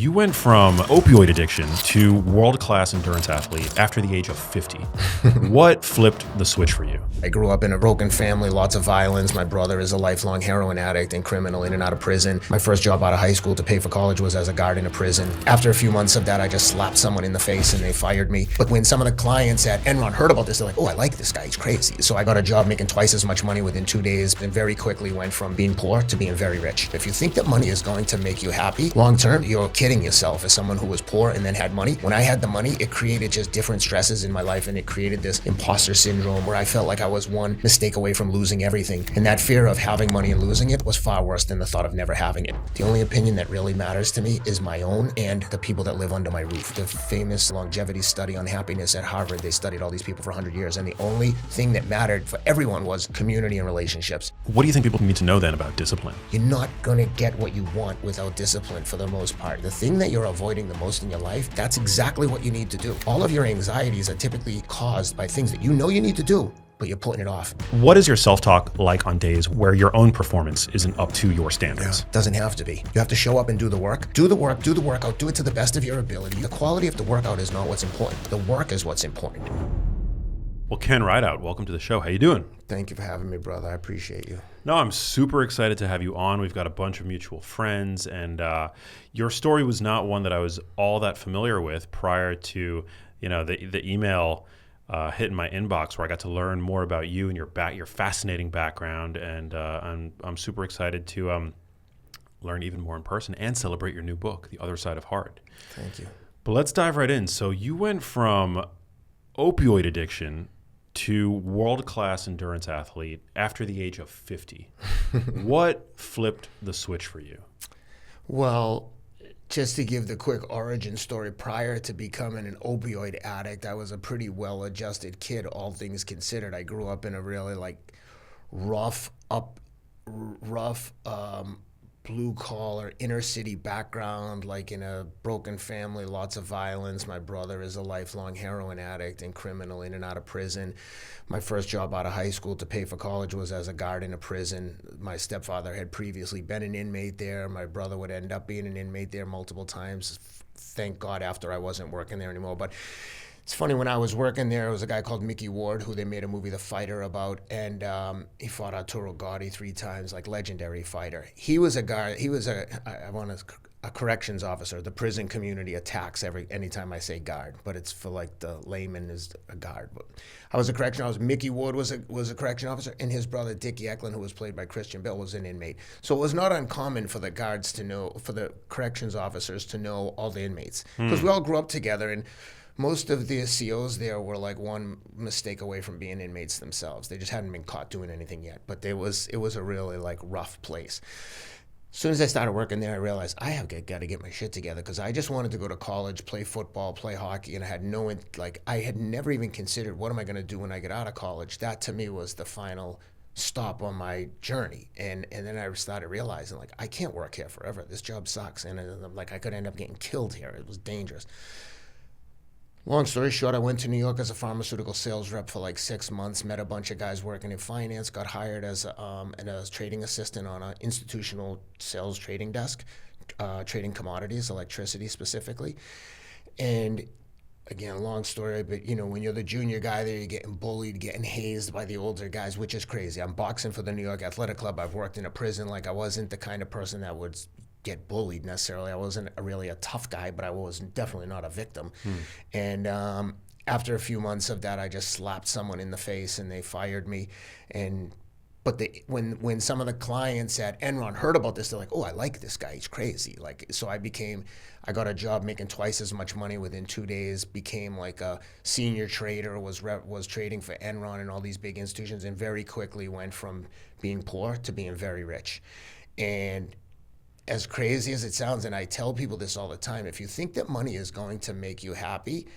You went from opioid addiction to world-class endurance athlete after the age of 50. What flipped the switch for you? I grew up in a broken family, lots of violence. My brother is a lifelong heroin addict and criminal in and out of prison. My first job out of high school to pay for college was as a guard in a prison. After a few months of that, I just slapped someone in the face and they fired me. But when some of the clients at Enron heard about this, they're like, oh, I like this guy, he's crazy. So I got a job making twice as much money within 2 days and very quickly went from being poor to being very rich. If you think that money is going to make you happy, long term, you're kidding yourself as someone who was poor and then had money. When I had the money, it created just different stresses in my life and it created this imposter syndrome where I felt like I was one mistake away from losing everything. And that fear of having money and losing it was far worse than the thought of never having it. The only opinion that really matters to me is my own and the people that live under my roof. The famous longevity study on happiness at Harvard, they studied all these people for 100 years and the only thing that mattered for everyone was community and relationships. What do you think people need to know then about discipline? You're not gonna get what you want without discipline for the most part. The thing that you're avoiding the most in your life, that's exactly what you need to do. All of your anxieties are typically caused by things that you know you need to do, but you're putting it off. What is your self-talk like on days where your own performance isn't up to your standards? Doesn't have to be. You have to show up and do the work. Do the work, do the workout, do it to the best of your ability. The quality of the workout is not what's important. The work is what's important. Well, Ken Rideout, welcome to the show. How you doing? Thank you for having me, brother. I appreciate you. No, I'm super excited to have you on. We've got a bunch of mutual friends, and your story was not one that I was all that familiar with prior to, the email hitting my inbox, where I got to learn more about you and your fascinating background, and I'm super excited to learn even more in person and celebrate your new book, The Other Side of Hard. Thank you. But let's dive right in. So you went from opioid addiction to world-class endurance athlete after the age of 50. What flipped the switch for you? Well, just to give the quick origin story, prior to becoming an opioid addict, I was a pretty well-adjusted kid, all things considered. I grew up in a really rough, blue-collar, inner-city background, in a broken family, lots of violence. My brother is a lifelong heroin addict and criminal in and out of prison. My first job out of high school to pay for college was as a guard in a prison. My stepfather had previously been an inmate there. My brother would end up being an inmate there multiple times. Thank God after I wasn't working there anymore. But it's funny, when I was working there, there was a guy called Mickey Ward who they made a movie, The Fighter, about, and he fought Arturo Gatti 3 times, legendary fighter. He was a guy, a corrections officer. The prison community attacks anytime I say guard, but it's for the layman is a guard. But I was a correction officer. Mickey Ward was a correction officer, and his brother Dickie Eklund, who was played by Christian Bale, was an inmate. So it was not uncommon for the guards to know, for the corrections officers to know all the inmates, because we all grew up together, and most of the COs there were one mistake away from being inmates themselves. They just hadn't been caught doing anything yet, but it was a really rough place. As soon as I started working there, I realized I have got to get my shit together, because I just wanted to go to college, play football, play hockey, and I had I had never even considered, what am I going to do when I get out of college? That to me was the final stop on my journey. And then I started realizing, I can't work here forever. This job sucks. And I could end up getting killed here. It was dangerous. Long story short, I went to New York as a pharmaceutical sales rep for 6 months, met a bunch of guys working in finance, got hired as a trading assistant on an institutional sales trading desk, trading commodities, electricity specifically. And again, long story, but when you're the junior guy there, you're getting bullied, getting hazed by the older guys, which is crazy. I'm boxing for the New York Athletic Club. I've worked in a prison. I wasn't the kind of person that would get bullied necessarily. I wasn't really a tough guy, but I was definitely not a victim. And after a few months of that, I just slapped someone in the face and they fired me. But when some of the clients at Enron heard about this, they're like, oh, I like this guy, he's crazy. So I got a job making twice as much money within 2 days, became a senior trader, was trading for Enron and all these big institutions, and very quickly went from being poor to being very rich. And as crazy as it sounds, and I tell people this all the time, if you think that money is going to make you happy,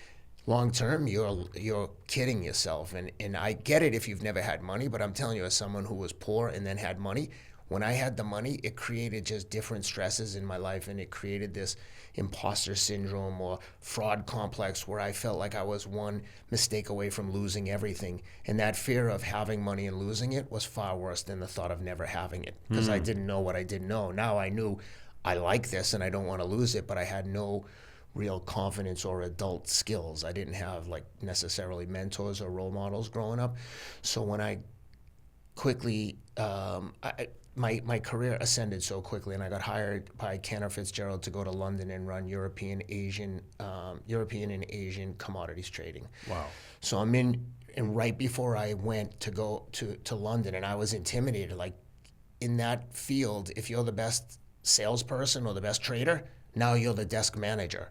long term, you're kidding yourself. And I get it if you've never had money, but I'm telling you, as someone who was poor and then had money, when I had the money, it created just different stresses in my life, and it created this imposter syndrome or fraud complex where I felt like I was one mistake away from losing everything. And that fear of having money and losing it was far worse than the thought of never having it, because I didn't know what I didn't know. Now I knew I like this and I don't want to lose it, but I had no real confidence or adult skills. I didn't have like necessarily mentors or role models growing up. So when I quickly, my career ascended so quickly, and I got hired by Cantor Fitzgerald to go to London and run European and Asian commodities trading. Wow. So and right before I went to go to London, and I was intimidated. Like in that field, if you're the best salesperson or the best trader, now you're the desk manager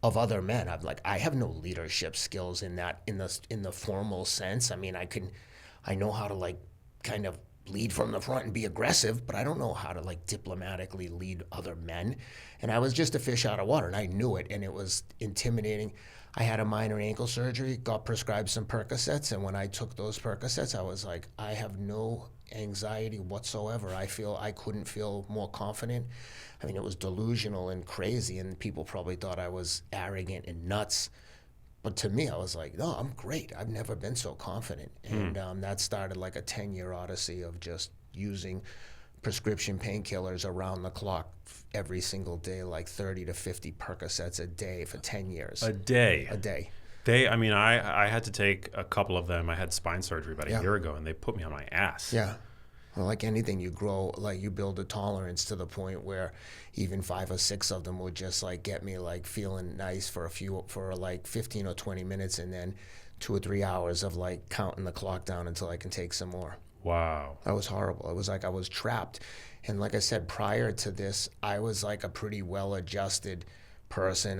of other men. I have no leadership skills in the formal sense. I mean, I know how to like kind of lead from the front and be aggressive, but I don't know how to like diplomatically lead other men. And I was just a fish out of water, and I knew it, and it was intimidating. I had a minor ankle surgery, got prescribed some Percocets, and when I took those Percocets, I was like, I have no anxiety whatsoever. I couldn't feel more confident. I mean, it was delusional and crazy, and people probably thought I was arrogant and nuts. But to me, I was like, no, I'm great. I've never been so confident. And that started like a 10-year odyssey of just using prescription painkillers around the clock every single day, like 30 to 50 Percocets a day for 10 years. A day? A day. I had to take a couple of them. I had spine surgery about a year ago, and they put me on my ass. Yeah. Well, like anything, you grow, like you build a tolerance to the point where even 5 or 6 of them would just like get me like feeling nice for like 15 or 20 minutes, and then 2 or 3 hours of like counting the clock down until I can take some more. Wow. That was horrible. It was like I was trapped. And like I said, prior to this, I was like a pretty well-adjusted person.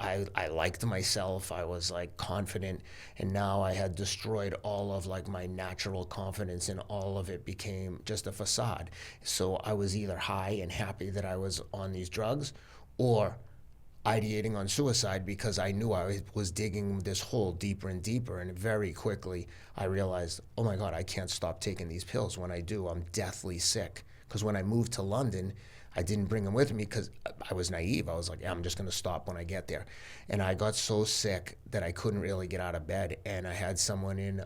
I liked myself. I was like confident, and now I had destroyed all of like my natural confidence, and all of it became just a facade. So I was either high and happy that I was on these drugs, or ideating on suicide because I knew I was digging this hole deeper and deeper. And very quickly I realized, oh my God, I can't stop taking these pills. When I do, I'm deathly sick. Because when I moved to London, I didn't bring them with me because I was naive. I was like, yeah, I'm just going to stop when I get there. And I got so sick that I couldn't really get out of bed. And I had someone in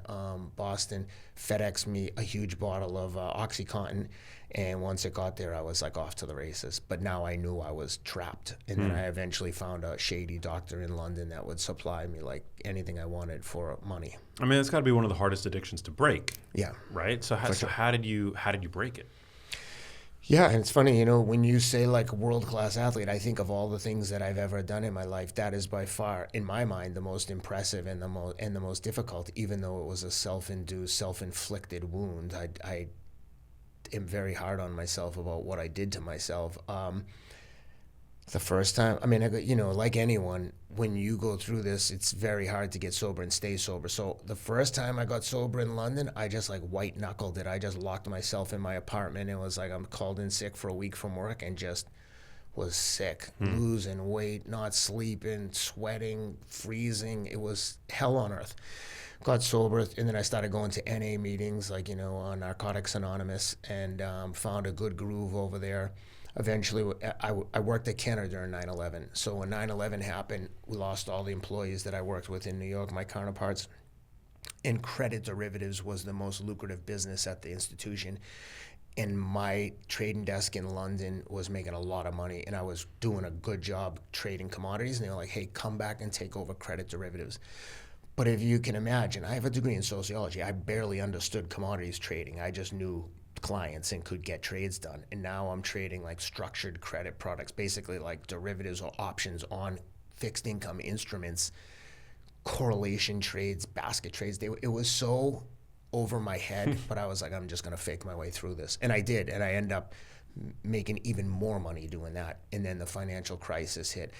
Boston FedEx me a huge bottle of OxyContin. And once it got there, I was like off to the races. But now I knew I was trapped. And then I eventually found a shady doctor in London that would supply me like anything I wanted for money. I mean, it's got to be one of the hardest addictions to break. Yeah. Right? So how did you break it? Yeah, and it's funny, you know, when you say like a world-class athlete, I think of all the things that I've ever done in my life, that is by far, in my mind, the most impressive and the most difficult. Even though it was a self-induced, self-inflicted wound, I am very hard on myself about what I did to myself. The first time, I mean, you know, like anyone, when you go through this, it's very hard to get sober and stay sober. So the first time I got sober in London, I just like white knuckled it. I just locked myself in my apartment and was like, I'm called in sick for a week from work, and just was sick, losing weight, not sleeping, sweating, freezing. It was hell on earth. Got sober, and then I started going to NA meetings, like, you know, on Narcotics Anonymous, and found a good groove over there. Eventually, I worked at Kentor during 9/11. So when 9/11 happened, we lost all the employees that I worked with in New York, my counterparts. And credit derivatives was the most lucrative business at the institution. And my trading desk in London was making a lot of money, and I was doing a good job trading commodities. And they were like, hey, come back and take over credit derivatives. But if you can imagine, I have a degree in sociology. I barely understood commodities trading. I just knew clients and could get trades done. And now I'm trading like structured credit products, basically like derivatives or options on fixed income instruments, correlation trades, basket trades. It was so over my head, but I was like, I'm just going to fake my way through this. And I did. And I ended up making even more money doing that. And then the financial crisis hit.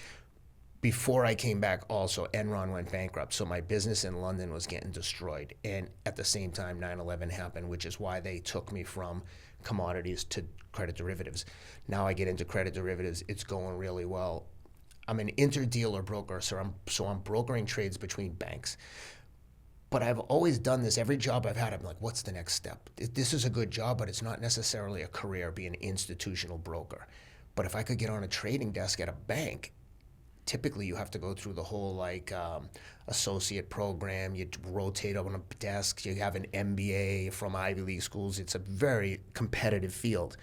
Before I came back, also, Enron went bankrupt, so my business in London was getting destroyed. And at the same time, 9/11 happened, which is why they took me from commodities to credit derivatives. Now I get into credit derivatives. It's going really well. I'm an interdealer broker, so I'm brokering trades between banks. But I've always done this. Every job I've had, I'm like, what's the next step? This is a good job, but it's not necessarily a career, be an institutional broker. But if I could get on a trading desk at a bank, typically you have to go through the whole like associate program. You rotate on a desk. You have an MBA from Ivy League schools. It's a very competitive field.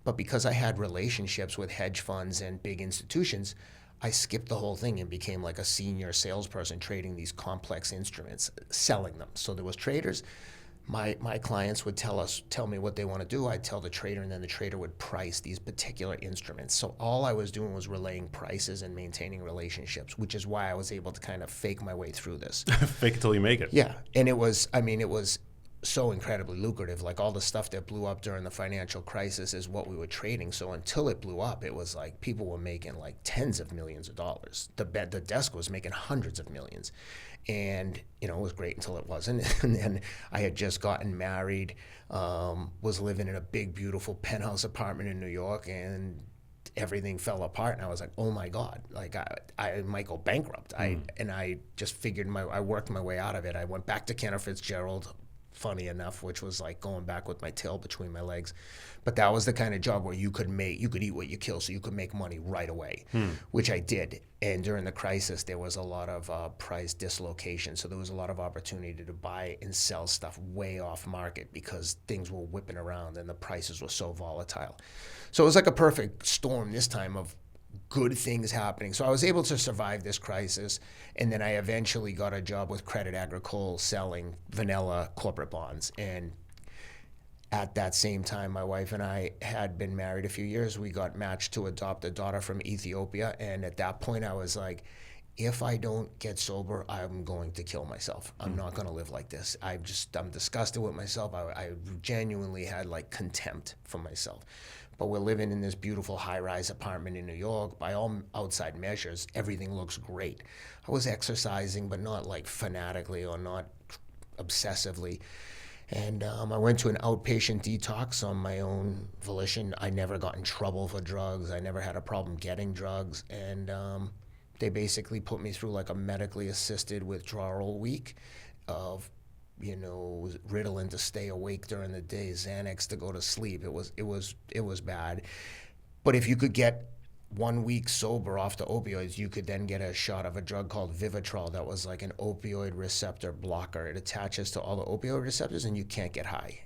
But because I had relationships with hedge funds and big institutions, I skipped the whole thing and became like a senior salesperson trading these complex instruments, selling them. So there was traders. My clients would tell me what they want to do. I'd tell the trader, and then the trader would price these particular instruments. So all I was doing was relaying prices and maintaining relationships, which is why I was able to kind of fake my way through this. Fake it till you make it. Yeah, and it was so incredibly lucrative. Like all the stuff that blew up during the financial crisis is what we were trading. So until it blew up, it was like people were making like tens of millions of dollars. The desk was making hundreds of millions. And, it was great until it wasn't. And then I had just gotten married, was living in a big, beautiful penthouse apartment in New York, and everything fell apart. And I was like, oh my God, like I might go bankrupt. And I just figured I worked my way out of it. I went back to Kenner Fitzgerald, funny enough, which was like going back with my tail between my legs. But that was the kind of job where you could eat what you kill, so you could make money right away, which I did. And during the crisis, there was a lot of price dislocation. So there was a lot of opportunity to buy and sell stuff way off market because things were whipping around and the prices were so volatile. So it was like a perfect storm this time of good things happening. So I was able to survive this crisis, and then I eventually got a job with Credit Agricole selling vanilla corporate bonds. And at that same time, my wife and I had been married a few years. We got matched to adopt a daughter from Ethiopia, and at that point I was like, if I don't get sober, I'm going to kill myself. I'm not going to live like this. I'm disgusted with myself. I genuinely had like contempt for myself. But we're living in this beautiful high-rise apartment in New York. By all outside measures, everything looks great. I was exercising, but not like fanatically or not obsessively. And I went to an outpatient detox on my own volition. I never got in trouble for drugs. I never had a problem getting drugs. And they basically put me through like a medically assisted withdrawal week of Ritalin to stay awake during the day, Xanax to go to sleep. It was bad. But if you could get 1 week sober off the opioids, you could then get a shot of a drug called Vivitrol that was like an opioid receptor blocker. It attaches to all the opioid receptors and you can't get high.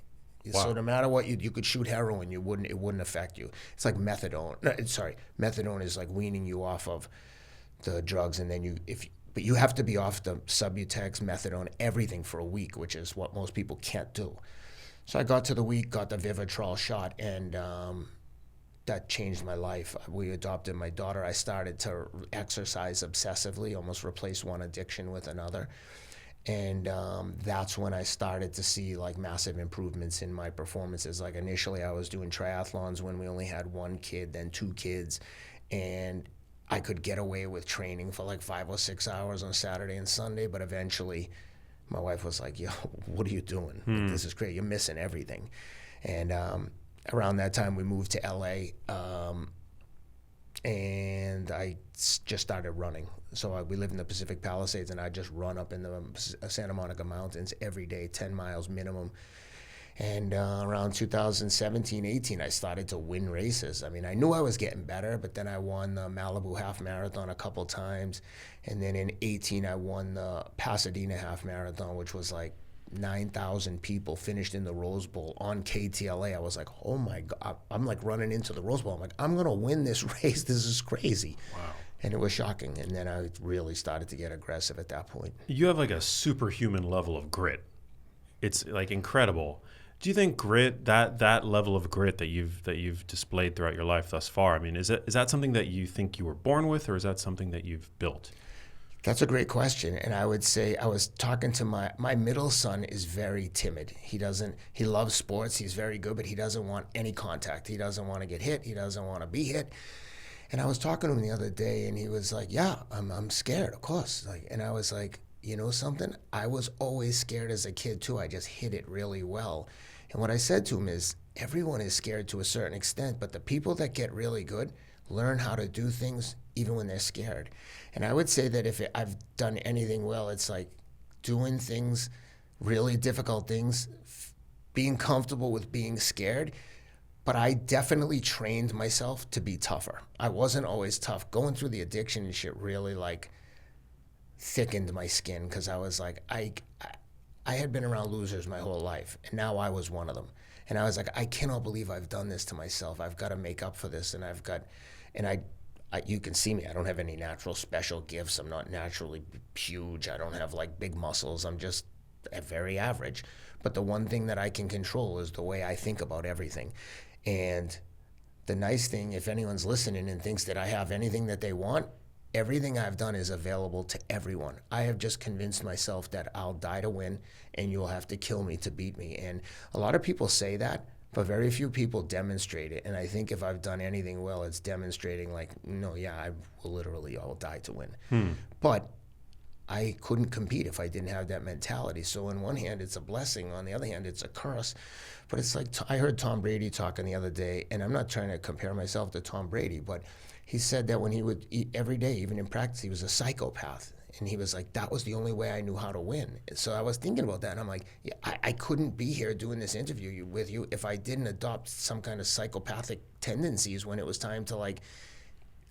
Wow. So no matter what, you could shoot heroin, it wouldn't affect you. It's like methadone. Methadone is like weaning you off of the drugs, and then but you have to be off the Subutex, methadone, everything for a week, which is what most people can't do. So I got to the week, got the Vivitrol shot, and that changed my life. We adopted my daughter. I started to exercise obsessively, almost replace one addiction with another. And that's when I started to see like massive improvements in my performances. Like initially I was doing triathlons when we only had one kid, then two kids, and I could get away with training for like 5 or 6 hours on Saturday and Sunday, but eventually my wife was like, yo, what are you doing? Like, this is great. You're missing everything. And around that time, we moved to LA, and I just started running. So we live in the Pacific Palisades, and I just run up in the Santa Monica Mountains every day, 10 miles minimum. And around 2017, 18, I started to win races. I mean, I knew I was getting better, but then I won the Malibu Half Marathon a couple times. And then in 18, I won the Pasadena Half Marathon, which was like 9,000 people finished in the Rose Bowl on KTLA. I was like, oh my God, I'm like running into the Rose Bowl. I'm like, I'm going to win this race. This is crazy. Wow. And it was shocking. And then I really started to get aggressive at that point. You have like a superhuman level of grit. It's like incredible. Do you think grit, that level of grit that you've displayed throughout your life thus far, I mean, is that something that you think you were born with, or is that something that you've built? That's a great question. And I would say, I was talking to my middle son is very timid. He loves sports. He's very good, but he doesn't want any contact. He doesn't want to get hit. He doesn't want to be hit. And I was talking to him the other day, and he was like, yeah, I'm scared, of course. And I was like, you know something? I was always scared as a kid too. I just hid it really well. And what I said to him is, everyone is scared to a certain extent, but the people that get really good learn how to do things even when they're scared. And I would say that if I've done anything well, it's like doing things, really difficult things, being comfortable with being scared. But I definitely trained myself to be tougher. I wasn't always tough. Going through the addiction and shit really like thickened my skin, because I was like, I had been around losers my whole life, and now I was one of them. And I was like, I cannot believe I've done this to myself. I've got to make up for this. And you can see me. I don't have any natural special gifts. I'm not naturally huge. I don't have like big muscles. I'm just very average. But the one thing that I can control is the way I think about everything. And the nice thing, if anyone's listening and thinks that I have anything that they want, everything I've done is available to everyone. I have just convinced myself that I'll die to win and you'll have to kill me to beat me. And a lot of people say that, but very few people demonstrate it. And I think if I've done anything well, it's demonstrating like, no, yeah, I will literally, I'll die to win. But I couldn't compete if I didn't have that mentality. So on one hand, it's a blessing. On the other hand, it's a curse. But it's like, I heard Tom Brady talking the other day, and I'm not trying to compare myself to Tom Brady, but he said that when he would eat every day, even in practice, he was a psychopath. And he was like, that was the only way I knew how to win. And so I was thinking about that, and I'm like, yeah, I couldn't be here doing this interview with you if I didn't adopt some kind of psychopathic tendencies when it was time to like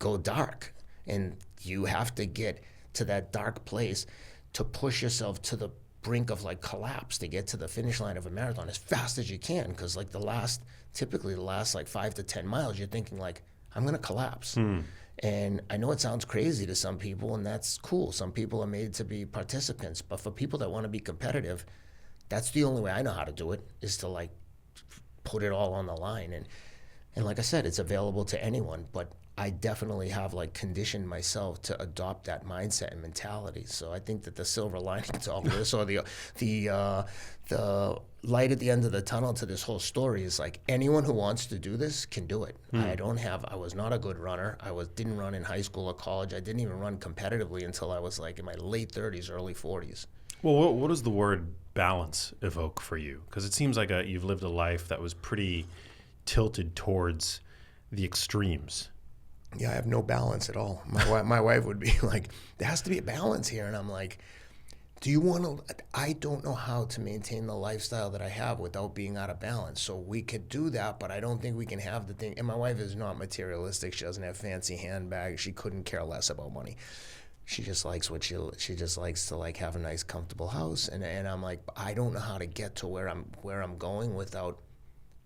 go dark. And you have to get to that dark place to push yourself to the brink of like collapse to get to the finish line of a marathon as fast as you can, because like typically the last like 5 to 10 miles you're thinking like, I'm gonna collapse. And I know it sounds crazy to some people, and that's cool. Some people are made to be participants, but for people that want to be competitive, that's the only way I know how to do it, is to like put it all on the line. And like I said, it's available to anyone, but I definitely have like conditioned myself to adopt that mindset and mentality. So I think that the silver lining to all this, or the light at the end of the tunnel to this whole story, is like anyone who wants to do this can do it. I was not a good runner. Didn't run in high school or college. I didn't even run competitively until I was like in my late 30s, early 40s. Well, what does the word balance evoke for you? Because it seems like you've lived a life that was pretty tilted towards the extremes. Yeah, I have no balance at all. My wife would be like, there has to be a balance here. And I'm like, I don't know how to maintain the lifestyle that I have without being out of balance. So we could do that, but I don't think we can have the thing. And my wife is not materialistic. She doesn't have fancy handbags. She couldn't care less about money. She just likes she just likes to like have a nice, comfortable house. And I'm like, I don't know how to get to where I'm going without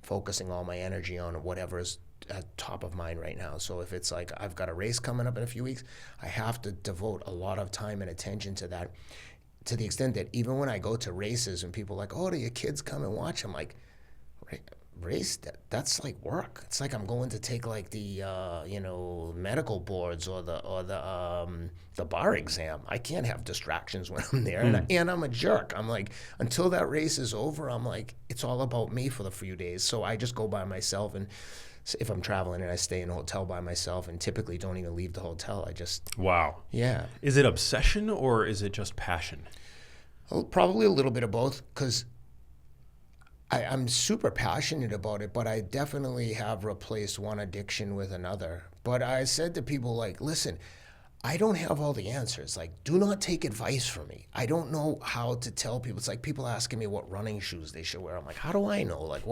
focusing all my energy on whatever's at top of mind right now. So if it's like I've got a race coming up in a few weeks, I have to devote a lot of time and attention to that, to the extent that even when I go to races and people are like, oh, do your kids come and watch? I'm like, race, that's like work. It's like I'm going to take like the medical boards or the bar exam. I can't have distractions when I'm there. And I'm a jerk. I'm like, until that race is over, I'm like, it's all about me for the few days. So I just go by myself, and if I'm traveling, and I stay in a hotel by myself, and typically don't even leave the hotel. Wow. Yeah. Is it obsession or is it just passion? Well, probably a little bit of both, because I'm super passionate about it, but I definitely have replaced one addiction with another. But I said to people like, listen, I don't have all the answers. Like, do not take advice from me. I don't know how to tell people. It's like people asking me what running shoes they should wear. I'm like, how do I know? Like,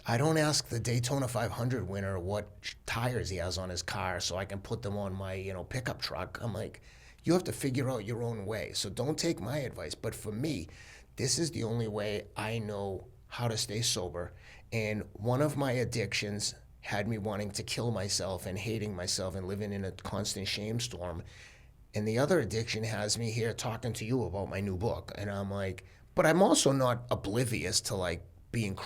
I don't ask the Daytona 500 winner what tires he has on his car so I can put them on my, pickup truck. I'm like, you have to figure out your own way. So don't take my advice. But for me, this is the only way I know how to stay sober. And one of my addictions had me wanting to kill myself and hating myself and living in a constant shame storm. And the other addiction has me here talking to you about my new book. And I'm like, but I'm also not oblivious to like being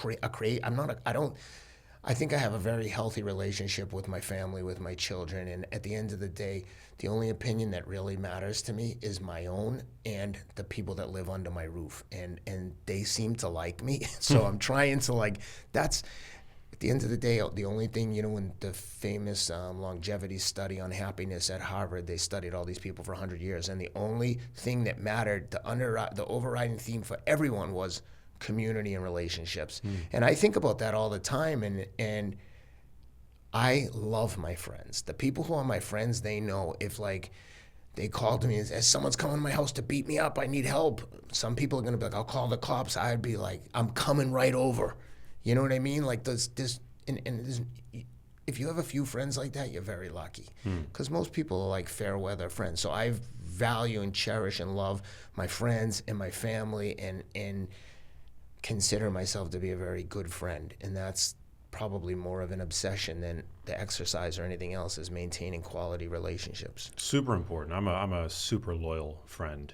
I think I have a very healthy relationship with my family, with my children, and at the end of the day, the only opinion that really matters to me is my own and the people that live under my roof, and they seem to like me. So I'm trying to that's, at the end of the day, the only thing, in the famous longevity study on happiness at Harvard, they studied all these people for 100 years, and the only thing that mattered, the overriding theme for everyone was community and relationships. And I think about that all the time, and I love my friends. The people who are my friends, they know if they called to me and said, someone's coming to my house to beat me up, I need help. Some people are gonna be like, I'll call the cops. I'd be like, I'm coming right over. You know what I mean? Like if you have a few friends like that, you're very lucky. Because most people are like fair weather friends. So I value and cherish and love my friends and my family, and consider myself to be a very good friend, and that's probably more of an obsession than the exercise or anything else, is maintaining quality relationships. Super important. I'm a super loyal friend.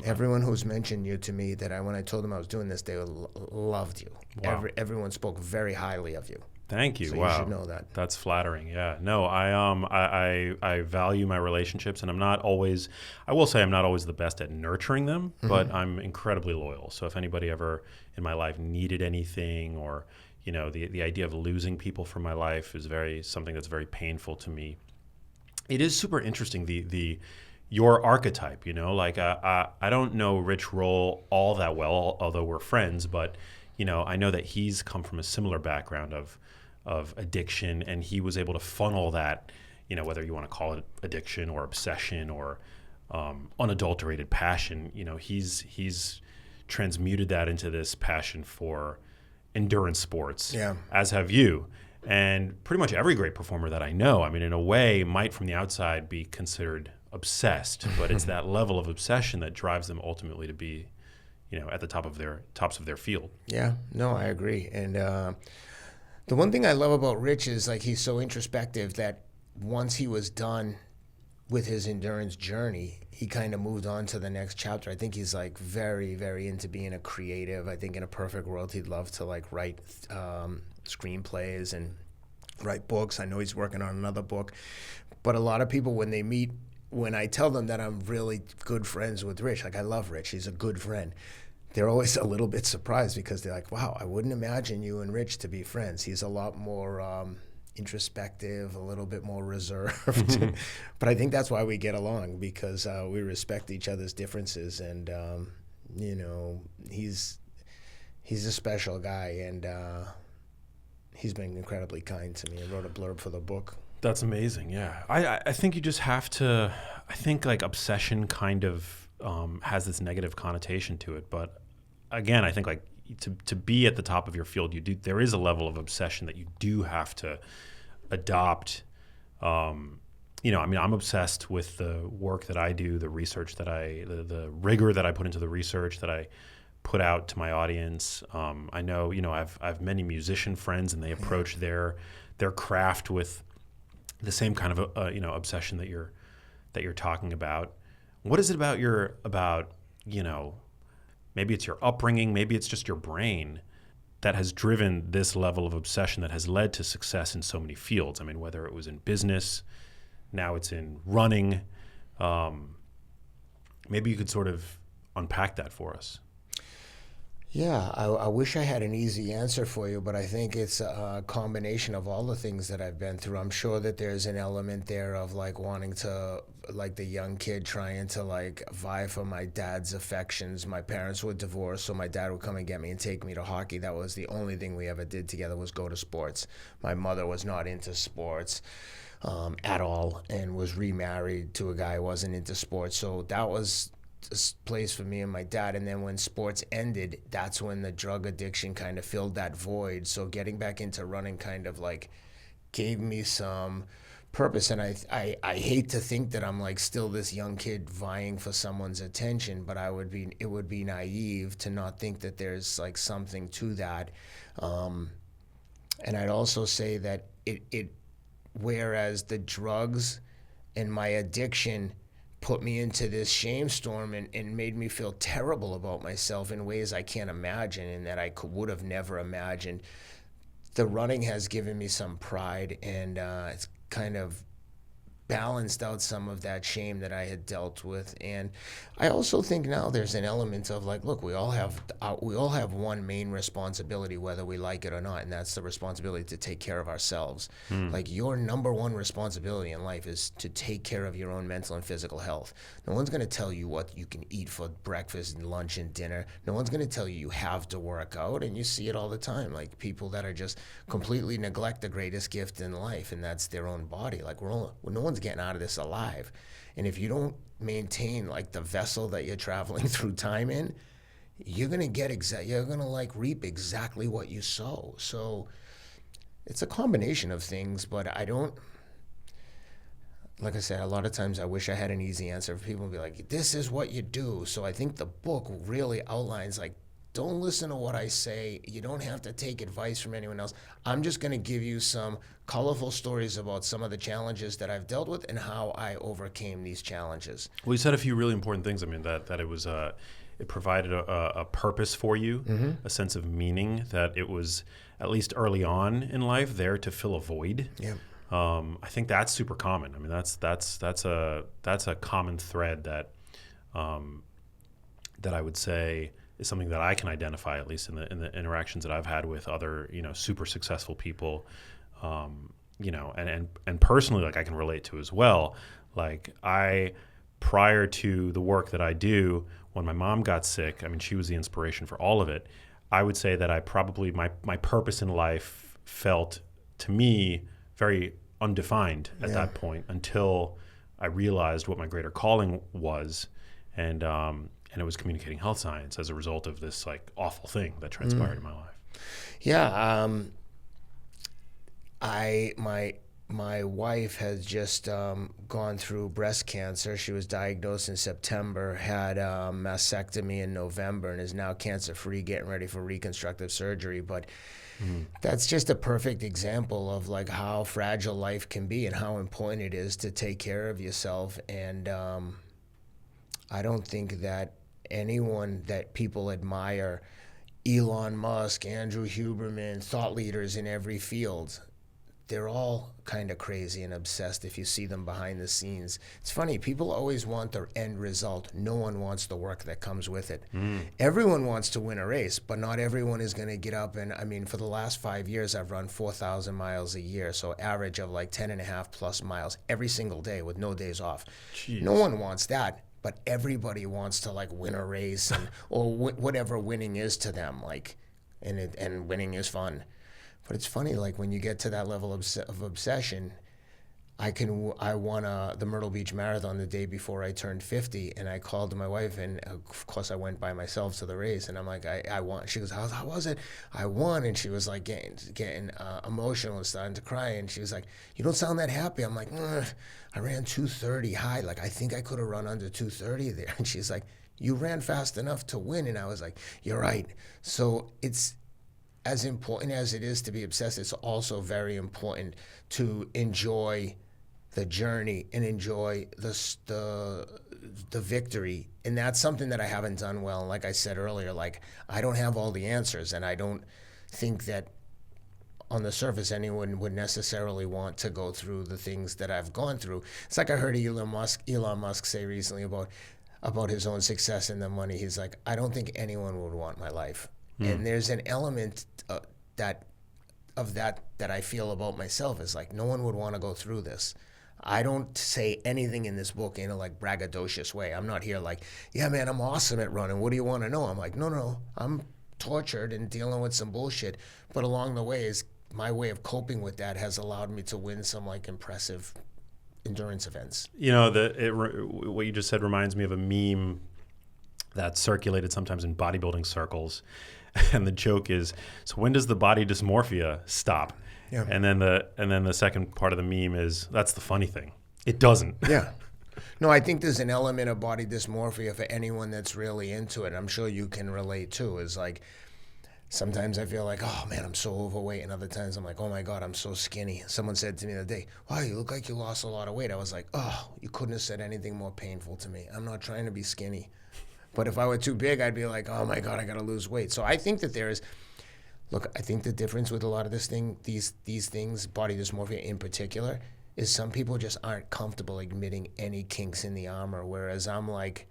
Everyone who's mentioned you to me, that when I told them I was doing this, they loved you. Wow. Everyone spoke very highly of you. Thank you. So Wow. you should know that. That's flattering. Yeah. No, I value my relationships, and I will say I'm not always the best at nurturing them, but I'm incredibly loyal. So if anybody ever in my life needed anything, or, the idea of losing people from my life is something that's very painful to me. It is super interesting, your archetype, I don't know Rich Roll all that well, although we're friends, but I know that he's come from a similar background of addiction, and he was able to funnel that, whether you want to call it addiction or obsession or unadulterated passion, he's transmuted that into this passion for endurance sports, as have you. And pretty much every great performer that I know, in a way, might from the outside be considered obsessed, but it's that level of obsession that drives them ultimately to be, at the tops of their field. Yeah, no, I agree. And the one thing I love about Rich is, like, he's so introspective that once he was done with his endurance journey, he kind of moved on to the next chapter. I think he's like very, very into being a creative. I think in a perfect world, he'd love to like write screenplays and write books. I know he's working on another book. But a lot of people, when they meet, when I tell them that I'm really good friends with Rich, like, I love Rich, he's a good friend, they're always a little bit surprised, because they're like, wow, I wouldn't imagine you and Rich to be friends. He's a lot more introspective, a little bit more reserved. But I think that's why we get along, because we respect each other's differences. And, he's a special guy, and he's been incredibly kind to me. I wrote a blurb for the book. That's amazing. Yeah. I think you just have to, I think like obsession kind of has this negative connotation to it. But again, I think like to be at the top of your field, there is a level of obsession that you do have to adopt. I'm obsessed with the work that I do, the research that the rigor that I put into the research that I put out to my audience. I know, I've many musician friends, and they approach their craft with the same kind of obsession that you're talking about. What is it about maybe it's your upbringing, maybe it's just your brain that has driven this level of obsession that has led to success in so many fields? Whether it was in business, now it's in running. Maybe you could sort of unpack that for us. Yeah, I wish I had an easy answer for you, but I think it's a combination of all the things that I've been through. I'm sure that there's an element there of like wanting to, like the young kid trying to like vie for my dad's affections. My parents were divorced, so my dad would come and get me and take me to hockey. That was the only thing we ever did together, was go to sports. My mother was not into sports at all, and was remarried to a guy who wasn't into sports. So that was this place for me and my dad. And then when sports ended, that's when the drug addiction kind of filled that void. So getting back into running kind of like gave me some purpose. And I hate to think that I'm like still this young kid vying for someone's attention, but it would be naive to not think that there's like something to that. And I'd also say that whereas the drugs and my addiction put me into this shame storm and made me feel terrible about myself in ways I can't imagine, and that I would have never imagined, the running has given me some pride, and it's kind of balanced out some of that shame that I had dealt with. And I also think now there's an element of like, look, we all have one main responsibility, whether we like it or not, and that's the responsibility to take care of ourselves. Like, your number one responsibility in life is to take care of your own mental and physical health. No one's going to tell you what you can eat for breakfast and lunch and dinner. No one's going to tell you have to work out, and you see it all the time, like people that are just completely neglect the greatest gift in life, and that's their own body. Like, no one's getting out of this alive. And if you don't maintain like the vessel that you're traveling through time in, you're gonna like reap exactly what you sow. So it's a combination of things, but like I said, a lot of times I wish I had an easy answer for people to be like, this is what you do. So I think the book really outlines like don't listen to what I say. You don't have to take advice from anyone else. I'm just going to give you some colorful stories about some of the challenges that I've dealt with and how I overcame these challenges. Well, you said a few really important things. I mean, that it was it provided a purpose for you, a sense of meaning, that it was, at least early on in life, there to fill a void. Yeah. I think that's super common. I mean, that's a common thread that that I would say is something that I can identify, at least in the interactions that I've had with other, super successful people, and personally, like, I can relate to as well. Like, prior to the work that I do, when my mom got sick, I mean, she was the inspiration for all of it. I would say that I probably, my purpose in life felt, to me, very undefined at that point, until I realized what my greater calling was, and it was communicating health science as a result of this, like, awful thing that transpired in my life. Yeah, my wife has just gone through breast cancer. She was diagnosed in September, had a mastectomy in November, and is now cancer-free, getting ready for reconstructive surgery. But that's just a perfect example of, like, how fragile life can be and how important it is to take care of yourself. And I don't think that anyone that people admire, Elon Musk, Andrew Huberman, thought leaders in every field, they're all kind of crazy and obsessed if you see them behind the scenes. It's funny, people always want their end result. No one wants the work that comes with it. Everyone wants to win a race, but not everyone is going to get up. And I mean, for the last 5 years, I've run 4,000 miles a year, so average of like 10 and a half plus miles every single day with no days off. Jeez. No one wants that, but everybody wants to, like, win a race or whatever winning is to them, like, and winning is fun. But it's funny, like, when you get to that level of obsession, I won the Myrtle Beach Marathon the day before I turned 50, and I called my wife, and of course I went by myself to the race, and I'm like, I won. She goes, how was it? I won. And she was like getting emotional and starting to cry, and she was like, you don't sound that happy. I'm like, I ran 2:30 high. Like, I think I could have run under 2:30 there. And she's like, you ran fast enough to win. And I was like, you're right. So it's, as important as it is to be obsessed, it's also very important to enjoy the journey and enjoy the victory. And that's something that I haven't done well. And like I said earlier, like, I don't have all the answers, and I don't think that on the surface anyone would necessarily want to go through the things that I've gone through. It's like I heard Elon Musk say recently about his own success and the money. He's like, I don't think anyone would want my life. And there's an element that I feel about myself, is like, no one would want to go through this. I don't say anything in this book in a, like, braggadocious way. I'm not here like, yeah, man, I'm awesome at running. What do you want to know? I'm like, no, I'm tortured and dealing with some bullshit. But along the way, is my way of coping with that has allowed me to win some, like, impressive endurance events. What you just said reminds me of a meme that circulated sometimes in bodybuilding circles. And the joke is, so when does the body dysmorphia stop? Yeah. And then the second part of the meme is, that's the funny thing, it doesn't. Yeah. No, I think there's an element of body dysmorphia for anyone that's really into it. I'm sure you can relate too. Is like, sometimes I feel like, oh man, I'm so overweight, and other times I'm like, oh my God, I'm so skinny. Someone said to me the other day, wow, you look like you lost a lot of weight. I was like, oh, you couldn't have said anything more painful to me. I'm not trying to be skinny. But if I were too big, I'd be like, oh my God, I got to lose weight. So I think that I think the difference with a lot of these things, body dysmorphia in particular, is some people just aren't comfortable admitting any kinks in the armor, whereas I'm like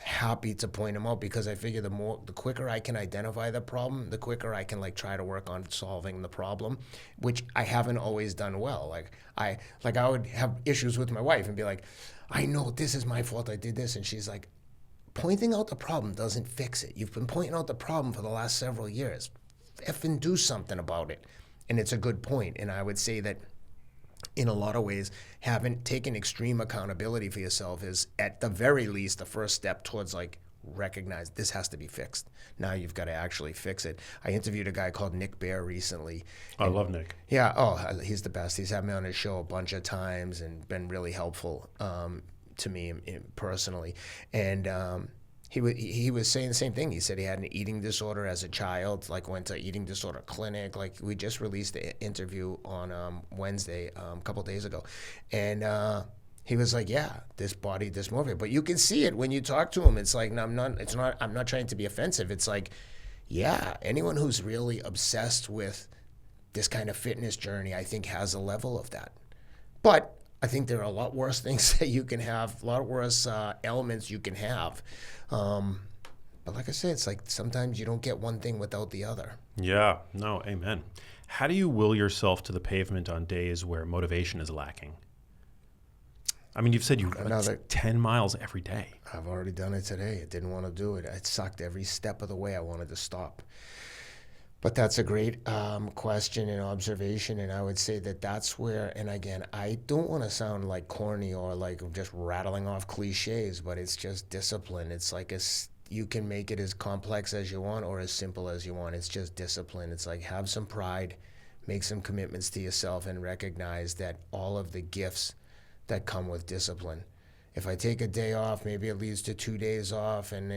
happy to point them out, because I figure the quicker I can identify the problem, the quicker I can, like, try to work on solving the problem, which I haven't always done well. Like I would have issues with my wife and be like, I know this is my fault, I did this, and she's like, pointing out the problem doesn't fix it. You've been pointing out the problem for the last several years. Effing do something about it. And it's a good point. And I would say that in a lot of ways, having taken extreme accountability for yourself is, at the very least, the first step towards, like, recognize this has to be fixed. Now you've got to actually fix it. I interviewed a guy called Nick Bear recently. I love Nick. Yeah. Oh, he's the best. He's had me on his show a bunch of times and been really helpful to me personally. And he was saying the same thing. He said he had an eating disorder as a child, like went to eating disorder clinic. Like we just released the interview on Wednesday, a couple days ago, and he was like, yeah, this body dysmorphia. But you can see it when you talk to him. It's like, no, I'm not trying to be offensive. It's like, yeah, anyone who's really obsessed with this kind of fitness journey, I think, has a level of that. But I think there are a lot worse things that you can have, a lot worse elements you can have. But like I said, it's like sometimes you don't get one thing without the other. Yeah, no, amen. How do you will yourself to the pavement on days where motivation is lacking? I mean, you've said you run 10 miles every day. I've already done it today. I didn't want to do it. It sucked every step of the way. I wanted to stop. But that's a great question and observation, and I would say that that's where, and again, I don't want to sound like corny or like just rattling off cliches, but it's just discipline. It's like you can make it as complex as you want or as simple as you want. It's just discipline. It's like have some pride, make some commitments to yourself, and recognize that all of the gifts that come with discipline. If I take a day off, maybe it leads to 2 days off, and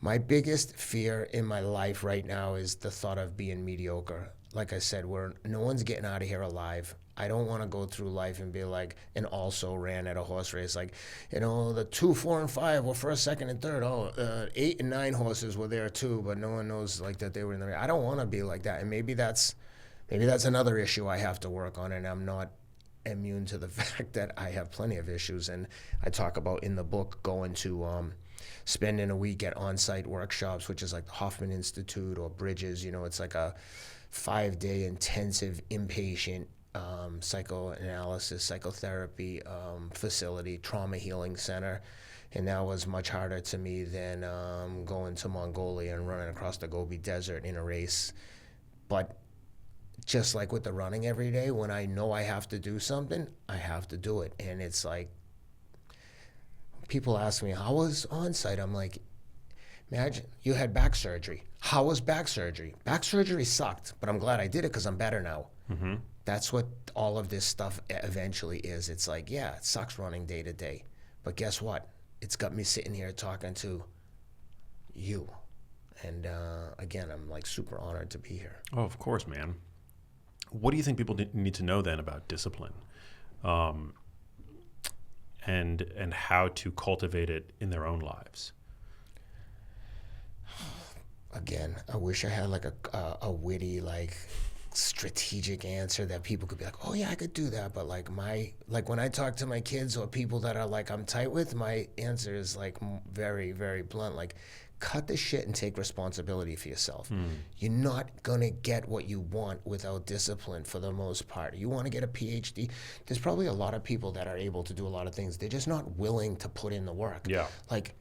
my biggest fear in my life right now is the thought of being mediocre. Like I said, no one's getting out of here alive. I don't want to go through life and be like an also ran at a horse race. Like, the 2, 4, and 5 were first, second, and third. 8 and 9 horses were there too, but no one knows like that they were in the race. I don't want to be like that. And maybe that's another issue I have to work on, and I'm not immune to the fact that I have plenty of issues. And I talk about in the book going to spending a week at on-site workshops, which is like the Hoffman Institute or Bridges. It's like a 5-day intensive inpatient psychoanalysis, psychotherapy facility, trauma healing center. And that was much harder to me than going to Mongolia and running across the Gobi Desert in a race. But just like with the running every day, when I know I have to do something, I have to do it. And it's like, people ask me, how was on-site? I'm like, imagine you had back surgery. How was back surgery? Back surgery sucked, but I'm glad I did it because I'm better now. Mm-hmm. That's what all of this stuff eventually is. It's like, yeah, it sucks running day to day. But guess what? It's got me sitting here talking to you. And again, I'm like super honored to be here. Oh, of course, man. What do you think people need to know then about discipline? And how to cultivate it in their own lives? Again, I wish I had like a witty, like strategic answer that people could be like, oh yeah, I could do that. But like when I talk to my kids or people that are like I'm tight with, my answer is like very, very blunt. Like, cut the shit and take responsibility for yourself. You're not gonna get what you want without discipline for the most part. You wanna get a PhD, there's probably a lot of people that are able to do a lot of things. They're just not willing to put in the work. Yeah. Like,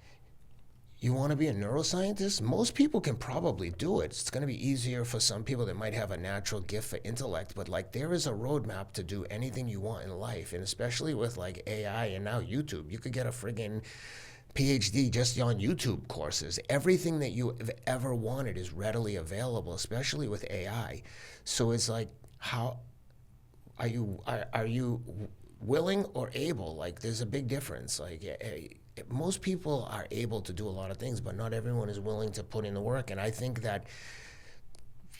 you wanna be a neuroscientist? Most people can probably do it. It's gonna be easier for some people that might have a natural gift for intellect, but like there is a roadmap to do anything you want in life. And especially with like AI and now YouTube, you could get a friggin' PhD just on YouTube courses. Everything that you have ever wanted is readily available, especially with AI. So it's like, how are you willing or able? Like, there's a big difference. Like, most people are able to do a lot of things, but not everyone is willing to put in the work. And I think that,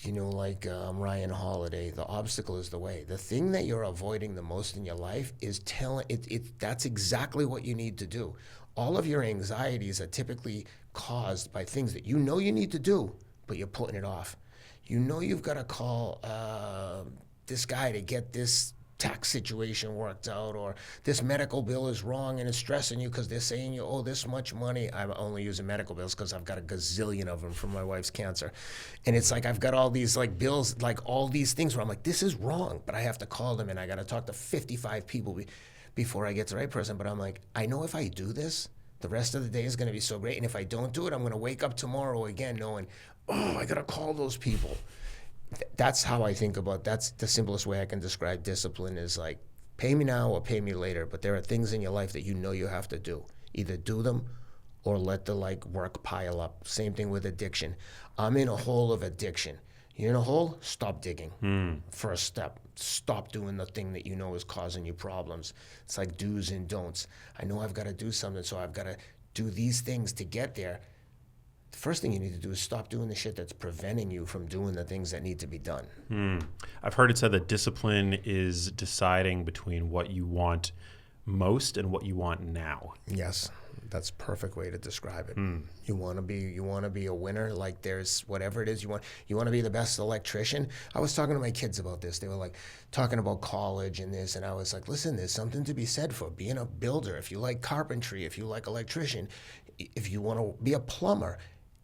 like Ryan Holiday, the obstacle is the way. The thing that you're avoiding the most in your life is telling it. That's exactly what you need to do. All of your anxieties are typically caused by things that you know you need to do, but you're putting it off. You've got to call this guy to get this tax situation worked out, or this medical bill is wrong and it's stressing you because they're saying you owe this much money. I'm only using medical bills because I've got a gazillion of them from my wife's cancer. And it's like I've got all these like bills, like all these things where I'm like, this is wrong, but I have to call them and I got to talk to 55 people before I get to the right person. But I'm like, I know if I do this, the rest of the day is going to be so great. And if I don't do it, I'm going to wake up tomorrow again knowing, oh, I got to call those people. That's how I think about, that's the simplest way I can describe discipline is like, pay me now or pay me later. But there are things in your life that you know you have to do. Either do them or let the like work pile up. Same thing with addiction. I'm in a hole of addiction. You're in a hole? Stop digging. First step. Stop doing the thing that you know is causing you problems. It's like do's and don'ts. I know I've got to do something, so I've got to do these things to get there, the first thing you need to do is stop doing the shit that's preventing you from doing the things that need to be done. I've heard it said that discipline is deciding between what you want most and what you want now. Yes, that's a perfect way to describe it. You want to be a winner. Like, there's whatever it is you want. You want to be the best electrician. I was talking to my kids about this. They were like talking about college and this, and I was like, listen, there's something to be said for being a builder. If you like carpentry, if you like electrician, if you want to be a plumber.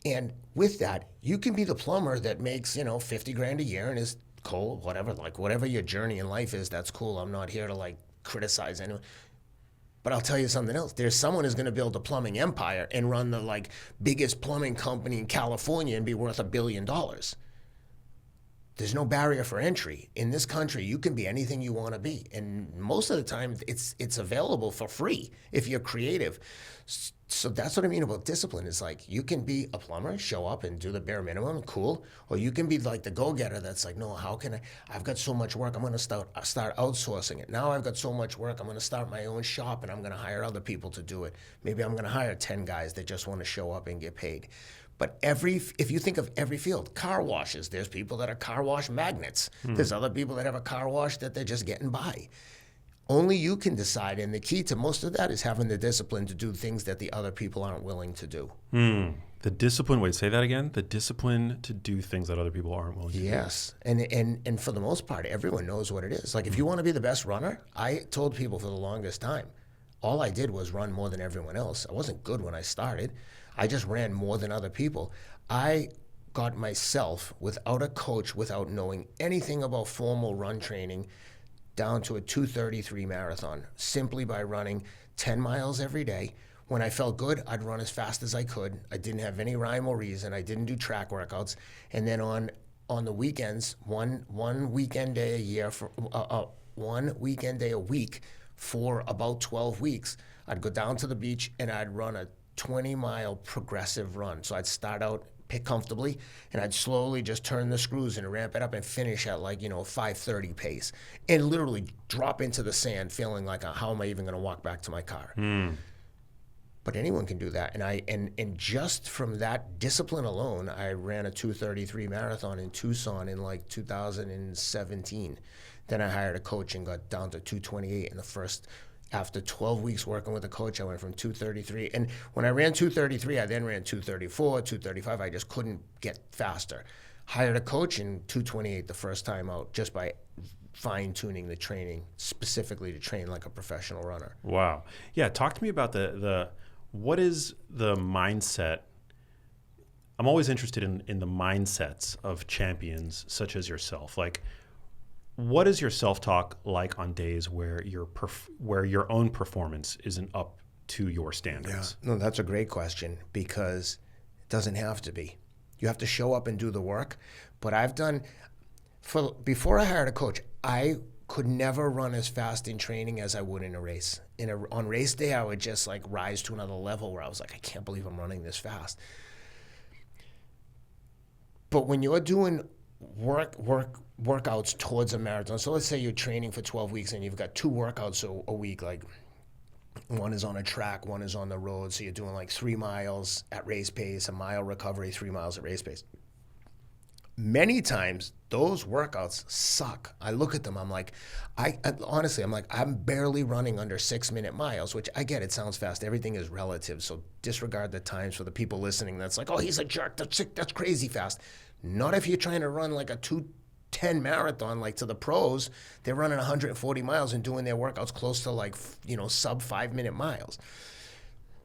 And with that, you can be the plumber that makes, $50 grand a year and is cool, whatever your journey in life is, that's cool. I'm not here to like criticize anyone. But I'll tell you something else. There's someone who's going to build a plumbing empire and run the like biggest plumbing company in California and be worth $1 billion. There's no barrier for entry. In this country, you can be anything you want to be. And most of the time, it's available for free if you're creative. So that's what I mean about discipline. Is like, you can be a plumber, show up and do the bare minimum, cool. Or you can be like the go-getter that's like, no, how can I've got so much work, I'm going to start outsourcing it. Now I've got so much work, I'm going to start my own shop and I'm going to hire other people to do it. Maybe I'm going to hire 10 guys that just want to show up and get paid. But if you think of every field, car washes, there's people that are car wash magnets. There's other people that have a car wash that they're just getting by. Only you can decide, and the key to most of that is having the discipline to do things that the other people aren't willing to do. The discipline, wait, say that again? The discipline to do things that other people aren't willing to do. Yes, and for the most part, everyone knows what it is. Like, if you want to be the best runner, I told people for the longest time, all I did was run more than everyone else. I wasn't good when I started. I just ran more than other people. I got myself, without a coach, without knowing anything about formal run training, down to a 2:33 marathon, simply by running 10 miles every day. When I felt good, I'd run as fast as I could. I didn't have any rhyme or reason. I didn't do track workouts. And then on the weekends, one weekend day a year, for one weekend day a week for about 12 weeks, I'd go down to the beach and I'd run a 20-mile progressive run. So I'd start out pick comfortably, and I'd slowly just turn the screws and ramp it up and finish at 5:30 pace, and literally drop into the sand feeling like, how am I even going to walk back to my car? But anyone can do that. And just from that discipline alone, I ran a 2:33 marathon in Tucson in 2017. Then I hired a coach and got down to 2:28 in the first. After 12 weeks working with a coach, I went from 2:33. And when I ran 2:33, I then ran 2:34, 2:35. I just couldn't get faster. Hired a coach in 2:28 the first time out, just by fine-tuning the training, specifically to train like a professional runner. Wow. Yeah, talk to me about what is the mindset? I'm always interested in the mindsets of champions such as yourself. Like, what is your self-talk like on days where your own performance isn't up to your standards? Yeah. No, that's a great question, because it doesn't have to be. You have to show up and do the work. But before I hired a coach, I could never run as fast in training as I would in a race. On race day, I would just rise to another level where I was like, I can't believe I'm running this fast. But when you're doing workouts towards a marathon. So let's say you're training for 12 weeks and you've got 2 workouts a week, like one is on a track, one is on the road. So you're doing 3 miles at race pace, a mile recovery, 3 miles at race pace. Many times those workouts suck. I look at them, I'm like, honestly, I'm barely running under 6-minute miles, which I get, it sounds fast. Everything is relative. So disregard the times for the people listening. That's like, oh, he's a jerk. That's crazy fast. Not if you're trying to run a 2:10 marathon, to the pros. They're running 140 miles and doing their workouts close to sub 5-minute miles.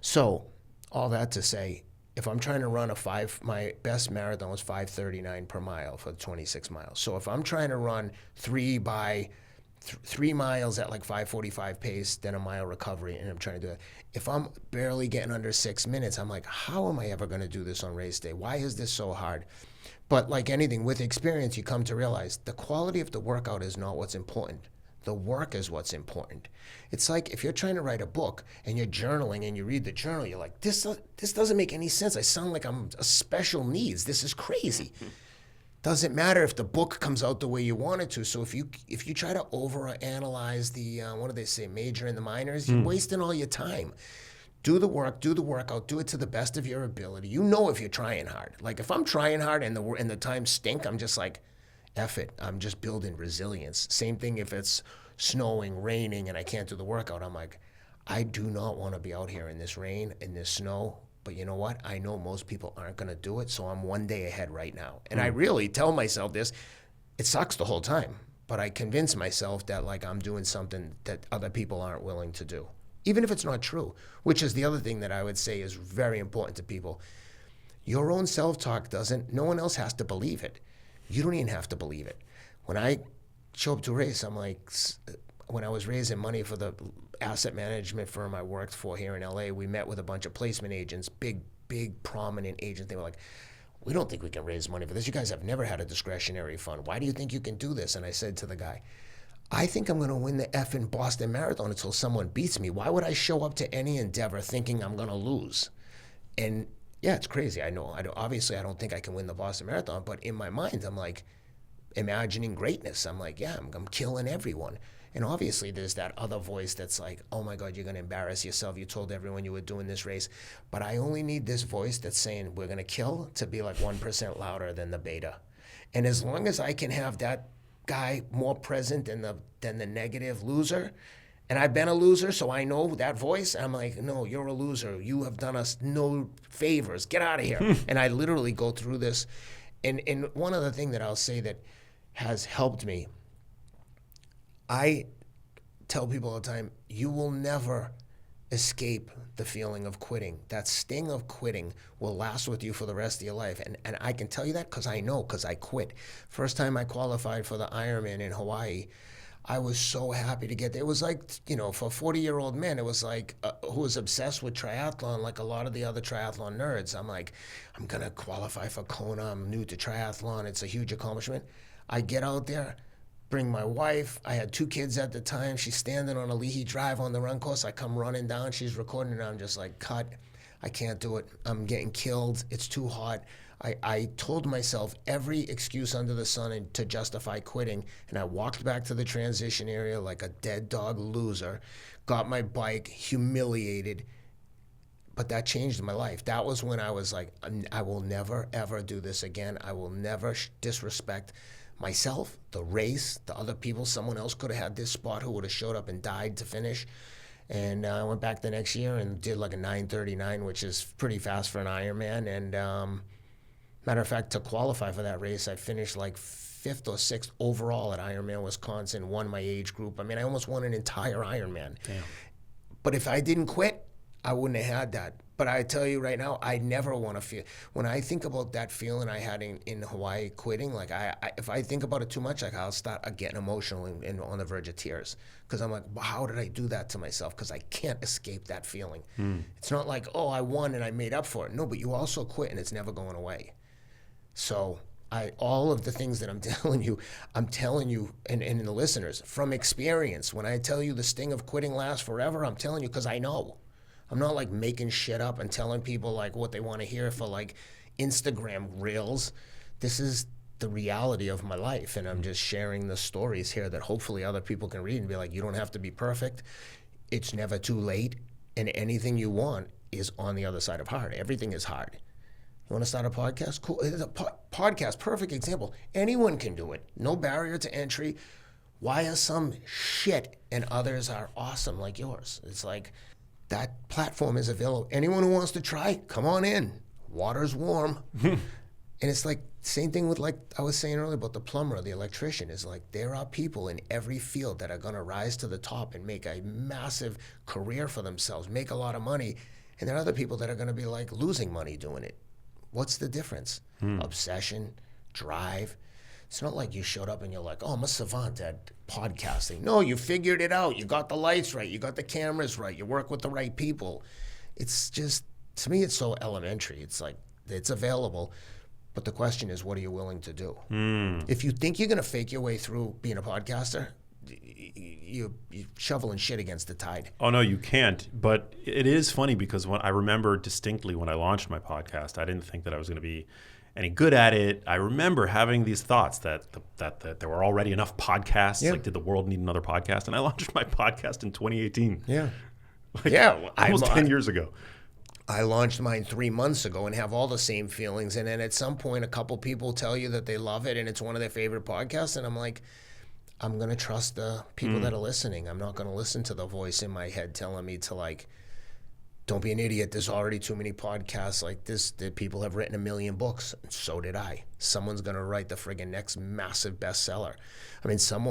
So all that to say, if I'm trying to run my best marathon was 5:39 per mile for 26 miles. So if I'm trying to run 3 miles at 5:45 pace, then a mile recovery, and I'm trying to do that. If I'm barely getting under 6 minutes, I'm like, how am I ever going to do this on race day? Why is this so hard? But like anything, with experience, you come to realize the quality of the workout is not what's important. The work is what's important. It's like if you're trying to write a book and you're journaling and you read the journal, you're like, this doesn't make any sense. I sound like I'm a special needs. This is crazy. Doesn't matter if the book comes out the way you want it to. So if you try to overanalyze the, what do they say, major and the minors, you're wasting all your time. Do the work, do the workout, do it to the best of your ability. You know if you're trying hard. Like if I'm trying hard and the times stink, I'm just like, F it. I'm just building resilience. Same thing if it's snowing, raining, and I can't do the workout. I'm like, I do not want to be out here in this rain, in this snow. But you know what? I know most people aren't going to do it, so I'm one day ahead right now. And I really tell myself this. It sucks the whole time, but I convince myself that like I'm doing something that other people aren't willing to do, even if it's not true, which is the other thing that I would say is very important to people. Your own self-talk no one else has to believe it. You don't even have to believe it. When I show up to a race, I'm like, when I was raising money for the asset management firm I worked for here in LA, we met with a bunch of placement agents, big, prominent agents. They were like, we don't think we can raise money for this. You guys have never had a discretionary fund. Why do you think you can do this? And I said to the guy, I think I'm going to win the effing Boston Marathon until someone beats me. Why would I show up to any endeavor thinking I'm going to lose? And yeah, it's crazy. I know. Obviously, I don't think I can win the Boston Marathon, but in my mind, I'm like imagining greatness. I'm like, yeah, I'm killing everyone. And obviously, there's that other voice that's like, oh my God, you're going to embarrass yourself. You told everyone you were doing this race. But I only need this voice that's saying we're going to kill to be like 1% louder than the beta. And as long as I can have that guy more present than the negative loser, and I've been a loser, so I know that voice. I'm like, no, you're a loser. You have done us no favors. Get out of here. And I literally go through this. And one other thing that I'll say that has helped me, I tell people all the time, you will never escape the feeling of quitting. That sting of quitting will last with you for the rest of your life. And I can tell you that because I know, because I quit. First time I qualified for the Ironman in Hawaii, I was so happy to get there. It was like, for a 40-year-old man, it was like, who was obsessed with triathlon, like a lot of the other triathlon nerds. I'm like, I'm going to qualify for Kona. I'm new to triathlon. It's a huge accomplishment. I get out there, bring my wife. I had 2 kids at the time. She's standing on a Leahy Drive on the run course. I come running down. She's recording, and I'm just like, cut. I can't do it. I'm getting killed. It's too hot. I told myself every excuse under the sun to justify quitting, and I walked back to the transition area like a dead dog loser, got my bike, humiliated, but that changed my life. That was when I was like, I will never, ever do this again. I will never disrespect myself, the race, the other people. Someone else could have had this spot who would have showed up and died to finish. And I went back the next year and did like a 9:39, which is pretty fast for an Ironman. And matter of fact, to qualify for that race, I finished like 5th or 6th overall at Ironman Wisconsin, won my age group. I mean, I almost won an entire Ironman. Damn. But if I didn't quit, I wouldn't have had that. But I tell you right now, I never want to feel. When I think about that feeling I had in Hawaii quitting, like if I think about it too much, like I'll start getting emotional and on the verge of tears. Because I'm like, well, how did I do that to myself? Because I can't escape that feeling. It's not like, oh, I won and I made up for it. No, but you also quit and it's never going away. So all of the things that I'm telling you, and the listeners, from experience. When I tell you the sting of quitting lasts forever, I'm telling you because I know. I'm not like making shit up and telling people like what they want to hear for like Instagram reels. This is the reality of my life, and I'm just sharing the stories here that hopefully other people can read and be like, you don't have to be perfect. It's never too late, and anything you want is on the other side of hard. Everything is hard. You want to start a podcast? Cool. It's a podcast, perfect example. Anyone can do it. No barrier to entry. Why are some shit and others are awesome like yours? It's like that platform is available. Anyone who wants to try, come on in. Water's warm. And it's like same thing with like I was saying earlier about the plumber, the electrician. Is like there are people in every field that are going to rise to the top and make a massive career for themselves, make a lot of money. And there are other people that are going to be like losing money doing it. What's the difference? Obsession, drive. It's not like you showed up and you're like, oh, I'm a savant at podcasting. No, you figured it out. You got the lights right. You got the cameras right. You work with the right people. It's just, to me, it's so elementary. It's like, it's available. But the question is, what are you willing to do? If you think you're going to fake your way through being a podcaster, you're shoveling shit against the tide. Oh, no, you can't. But it is funny because when I remember distinctly when I launched my podcast, I didn't think that I was going to be any good at it. I remember having these thoughts that there were already enough podcasts. Yeah. Like, did the world need another podcast? And I launched my podcast in 2018. Yeah. Like, Yeah, almost 10 years ago. I launched mine 3 months ago and have all the same feelings. And then at some point, a couple people tell you that they love it and it's one of their favorite podcasts. And I'm like, I'm going to trust the people that are listening. I'm not going to listen to the voice in my head telling me to, like, don't be an idiot. There's already too many podcasts like this. That people have written 1 million books. And so did I. Someone's going to write the friggin' next massive bestseller. I mean, some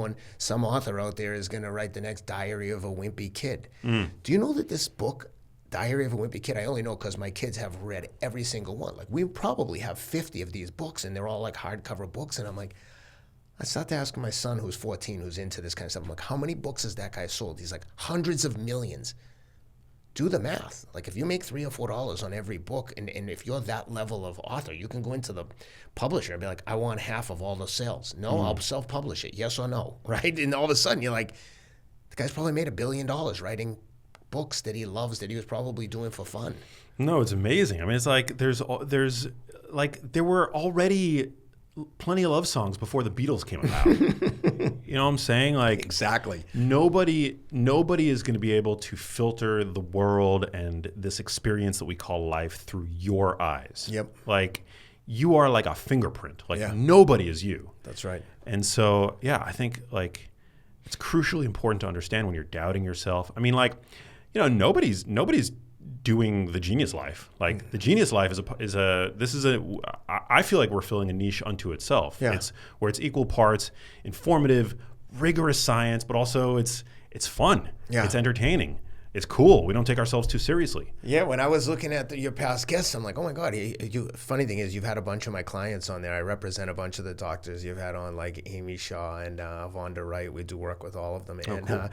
author out there is going to write the next Diary of a Wimpy Kid. Do you know that this book, Diary of a Wimpy Kid, I only know because my kids have read every single one. Like, we probably have 50 of these books, and they're all like hardcover books. And I'm like, I started asking my son, who's 14, who's into this kind of stuff. I'm like, how many books has that guy sold? He's like, hundreds of millions. Do the math. Like, if you make $3 or $4 on every book, and if you're that level of author, you can go into the publisher and be like, I want half of all the sales. No, I'll self-publish it. Yes or no, right? And all of a sudden, you're like, the guy's probably made $1 billion writing books that he loves, that he was probably doing for fun. No, it's amazing. I mean, it's like there were already plenty of love songs before the Beatles came about. You know what I'm saying? Like, Exactly. nobody is going to be able to filter the world and this experience that we call life through your eyes. Yep. Like, you are like a fingerprint. Like, Yeah. nobody is you. That's right. And so, yeah, I think, like, it's crucially important to understand when you're doubting yourself. I mean, like, you know, nobody's doing the genius life. Like, the genius life I feel like we're filling a niche unto itself. Yeah. It's where it's equal parts informative, rigorous science, but also it's fun. Yeah. It's entertaining. It's cool. We don't take ourselves too seriously. Yeah, when I was looking at your past guests, I'm like, oh my God. Funny thing is, you've had a bunch of my clients on there. I represent a bunch of the doctors you've had on, like Amy Shaw and Vonda Wright. We do work with all of them. And cool.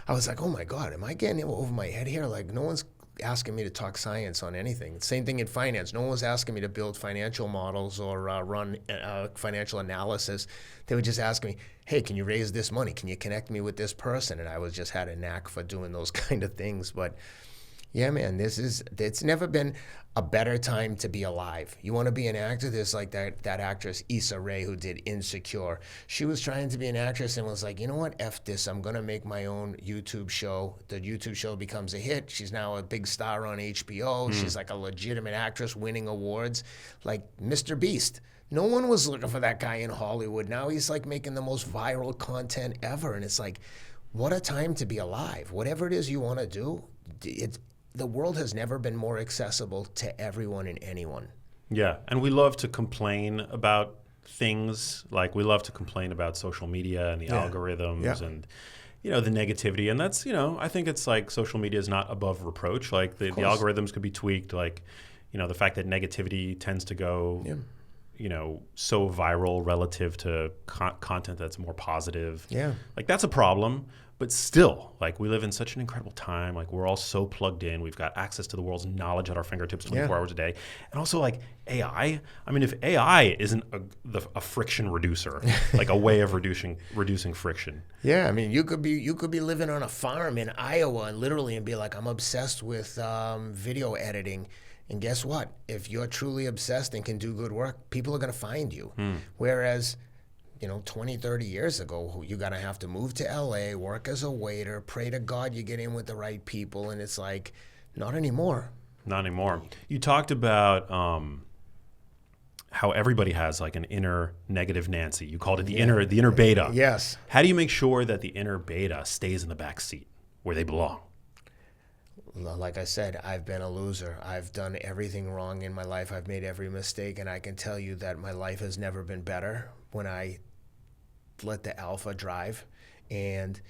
I was like, oh my God, am I getting over my head here? Like, no one's asking me to talk science on anything. Same thing in finance. No one was asking me to build financial models or run financial analysis. They would just ask me, hey, can you raise this money? Can you connect me with this person? And I was just had a knack for doing those kind of things. But yeah, man, it's never been a better time to be alive. You want to be an actor? There's like that actress Issa Rae who did Insecure. She was trying to be an actress and was like, you know what, F this, I'm going to make my own YouTube show. The YouTube show becomes a hit. She's now a big star on HBO. She's like a legitimate actress winning awards. Like Mr. Beast. No one was looking for that guy in Hollywood. Now he's like making the most viral content ever. And it's like, what a time to be alive. Whatever it is you want to do, the world has never been more accessible to everyone and anyone. Yeah, and we love to complain about things. Like, we love to complain about social media and the algorithms and, you know, the negativity. And that's, you know, I think it's like social media is not above reproach. Like, the algorithms could be tweaked. Like, you know, the fact that negativity tends to go, you know, so viral relative to content that's more positive. Yeah. Like, that's a problem. But still, like, we live in such an incredible time. Like, we're all so plugged in. We've got access to the world's knowledge at our fingertips 24 hours a day. And also, like, AI. I mean, if AI isn't a friction reducer, like a way of reducing friction. Yeah, I mean, you could be living on a farm in Iowa and be like, I'm obsessed with video editing. And guess what? If you're truly obsessed and can do good work, people are going to find you. Whereas, you know, 20, 30 years ago, you're going to have to move to LA, work as a waiter, pray to God you get in with the right people. And it's like, not anymore. Not anymore. You talked about how everybody has like an inner negative Nancy. You called it the inner beta. Yes. How do you make sure that the inner beta stays in the back seat where they belong? Like I said, I've been a loser. I've done everything wrong in my life. I've made every mistake. And I can tell you that my life has never been better when I let the alpha drive. And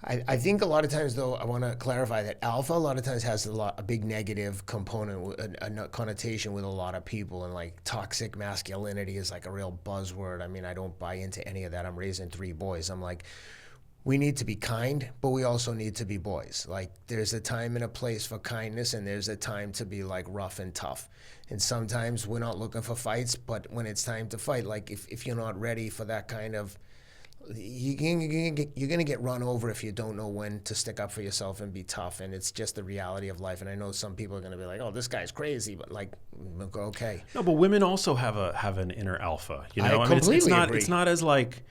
I think a lot of times, though, I want to clarify that alpha a lot of times has a big negative component, a connotation with a lot of people. And like toxic masculinity is like a real buzzword. I mean, I don't buy into any of that. I'm raising 3 boys. I'm like, we need to be kind, but we also need to be boys. Like, there's a time and a place for kindness, and there's a time to be like rough and tough. And sometimes we're not looking for fights, but when it's time to fight, like if you're not ready for that kind of, you're gonna get run over if you don't know when to stick up for yourself and be tough. And it's just the reality of life. And I know some people are gonna be like, "Oh, this guy's crazy," but like, okay. No, but women also have an inner alpha. You know, I completely agree. It's not as like,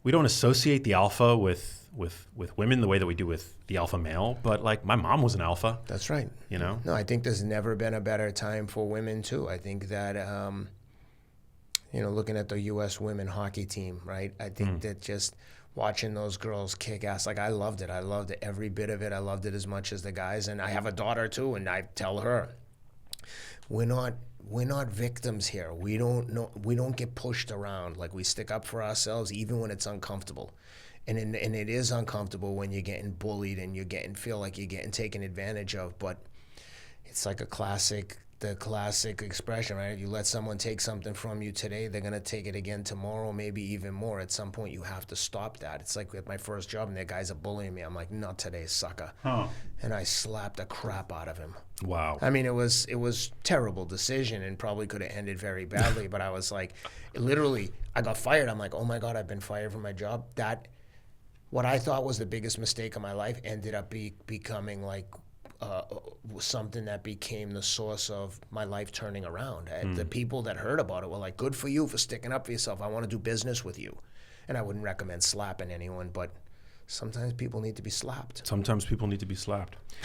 we don't associate the alpha with with women the way that we do with the alpha male, but like my mom was an alpha. That's right. You know? No, I think there's never been a better time for women too. I think that looking at the U.S. women hockey team, right? I think that just watching those girls kick ass, like I loved it. I loved it, every bit of it. I loved it as much as the guys. And I have a daughter too, and I tell her, we're not victims here. We don't get pushed around. Like, we stick up for ourselves even when it's uncomfortable. And it is uncomfortable when you're getting bullied and feel like you're getting taken advantage of. But it's like the classic expression, right? If you let someone take something from you today, they're going to take it again tomorrow, maybe even more. At some point, you have to stop that. It's like at my first job, and the guys are bullying me. I'm like, not today, sucker. Huh. And I slapped the crap out of him. Wow. I mean, it was terrible decision and probably could have ended very badly. But I was like, literally, I got fired. I'm like, oh my God, I've been fired from my job. That, what I thought was the biggest mistake of my life, ended up becoming like something that became the source of my life turning around. The people that heard about it were like, good for you for sticking up for yourself. I want to do business with you. And I wouldn't recommend slapping anyone, but sometimes people need to be slapped.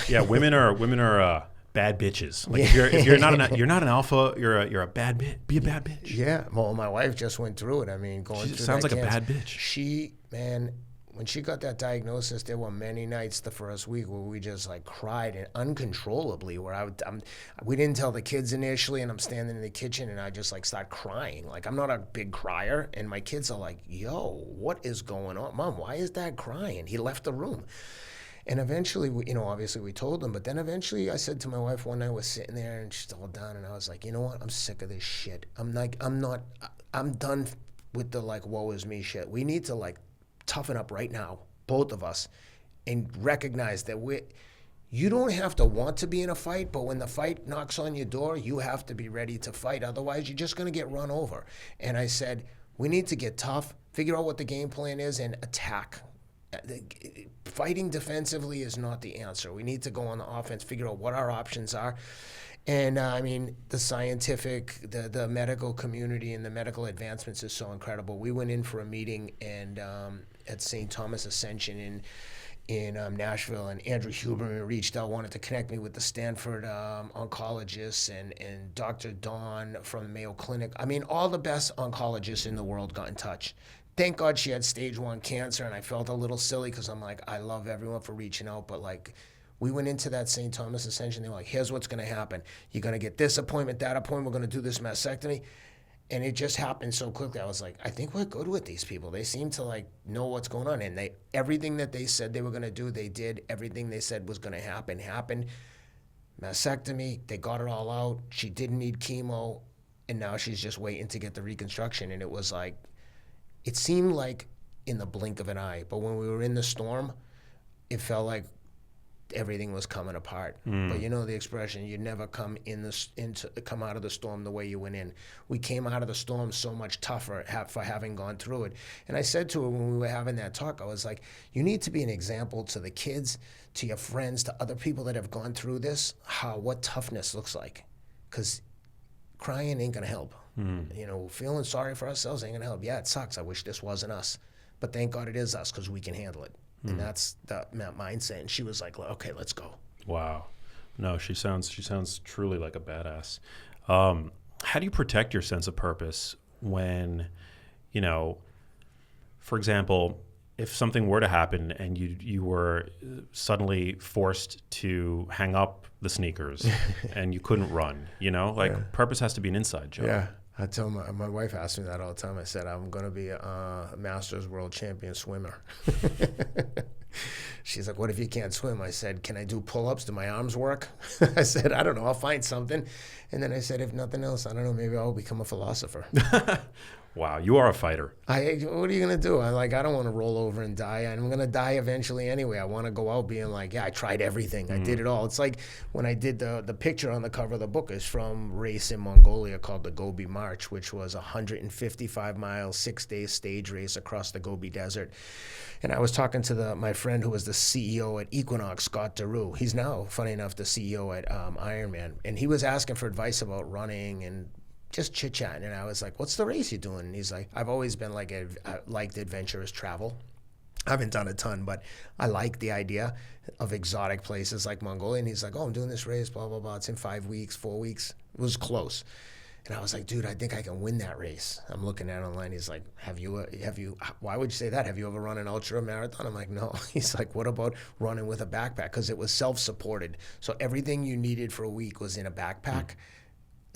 Yeah, women are bad bitches. Like, if you're not an alpha, you're a bad bitch. Be a bad bitch. Yeah. Well, my wife just went through it. I mean, She sounds like a bad bitch. She, man, when she got that diagnosis, there were many nights the first week where we just like cried and uncontrollably. Where we didn't tell the kids initially, and I'm standing in the kitchen and I just like start crying. Like, I'm not a big crier, and my kids are like, "Yo, what is going on, Mom? Why is Dad crying? He left the room." And eventually, obviously we told them, but then eventually I said to my wife one night, we're sitting there and she's all down, and I was like, you know what? I'm sick of this shit. I'm done with the like, woe is me shit. We need to like toughen up right now, both of us, and recognize that you don't have to want to be in a fight, but when the fight knocks on your door, you have to be ready to fight. Otherwise, you're just going to get run over. And I said, we need to get tough, figure out what the game plan is, and attack. Fighting defensively is not the answer. We need to go on the offense, figure out what our options are. And I mean, the scientific, the medical community and the medical advancements is so incredible. We went in for a meeting and at St. Thomas Ascension in Nashville, and Andrew Huberman reached out, wanted to connect me with the Stanford oncologists and Dr. Dawn from the Mayo Clinic. I mean, all the best oncologists in the world got in touch. Thank God she had stage 1 cancer, and I felt a little silly because I'm like, I love everyone for reaching out, but like, we went into that St. Thomas Ascension. They were like, here's what's going to happen. You're going to get this appointment, that appointment. We're going to do this mastectomy. And it just happened so quickly. I was like, I think we're good with these people. They seem to like know what's going on. And everything that they said they were going to do, they did. Everything they said was going to happen, happened. Mastectomy, they got it all out. She didn't need chemo. And now she's just waiting to get the reconstruction. And it was like, it seemed like in the blink of an eye. But when we were in the storm, it felt like everything was coming apart. But you know the expression, you never come come out of the storm the way you went in. We came out of the storm so much tougher for having gone through it. And I said to her when we were having that talk, I was like, you need to be an example to the kids, to your friends, to other people that have gone through this, what toughness looks like. Because crying ain't gonna help. Feeling sorry for ourselves ain't gonna help. Yeah, it sucks. I wish this wasn't us. But thank God it is us, because we can handle it. And that's that mindset. And she was like, okay, let's go. Wow. No, she sounds truly like a badass. How do you protect your sense of purpose when, for example, if something were to happen and you were suddenly forced to hang up the sneakers and you couldn't run, purpose has to be an inside job. Yeah. I tell my wife asks me that all the time. I said, I'm going to be a Masters world champion swimmer. She's like, what if you can't swim? I said, can I do pull-ups? Do my arms work? I said, I don't know. I'll find something. And then I said, if nothing else, I don't know, maybe I'll become a philosopher. Wow, you are a fighter. What are you going to do? I don't want to roll over and die. I'm going to die eventually anyway. I want to go out being like, yeah, I tried everything. I did it all. It's like when I did the picture on the cover of the book is from race in Mongolia called the Gobi March, which was a 155-mile, 6-day stage race across the Gobi Desert. And I was talking to my friend who was the CEO at Equinox, Scott Daru. He's now, funny enough, the CEO at Ironman. And he was asking for advice about running and just chit-chatting. And I was like, what's the race you're doing? And he's like, I've always been like, I liked adventurous travel. I haven't done a ton, but I like the idea of exotic places like Mongolia. And he's like, oh, I'm doing this race, blah, blah, blah. It's in 5 weeks, 4 weeks. It was close. And I was like, dude, I think I can win that race. I'm looking at it online. He's like, why would you say that? Have you ever run an ultra marathon? I'm like, no. He's like, what about running with a backpack? Because it was self-supported. So everything you needed for a week was in a backpack.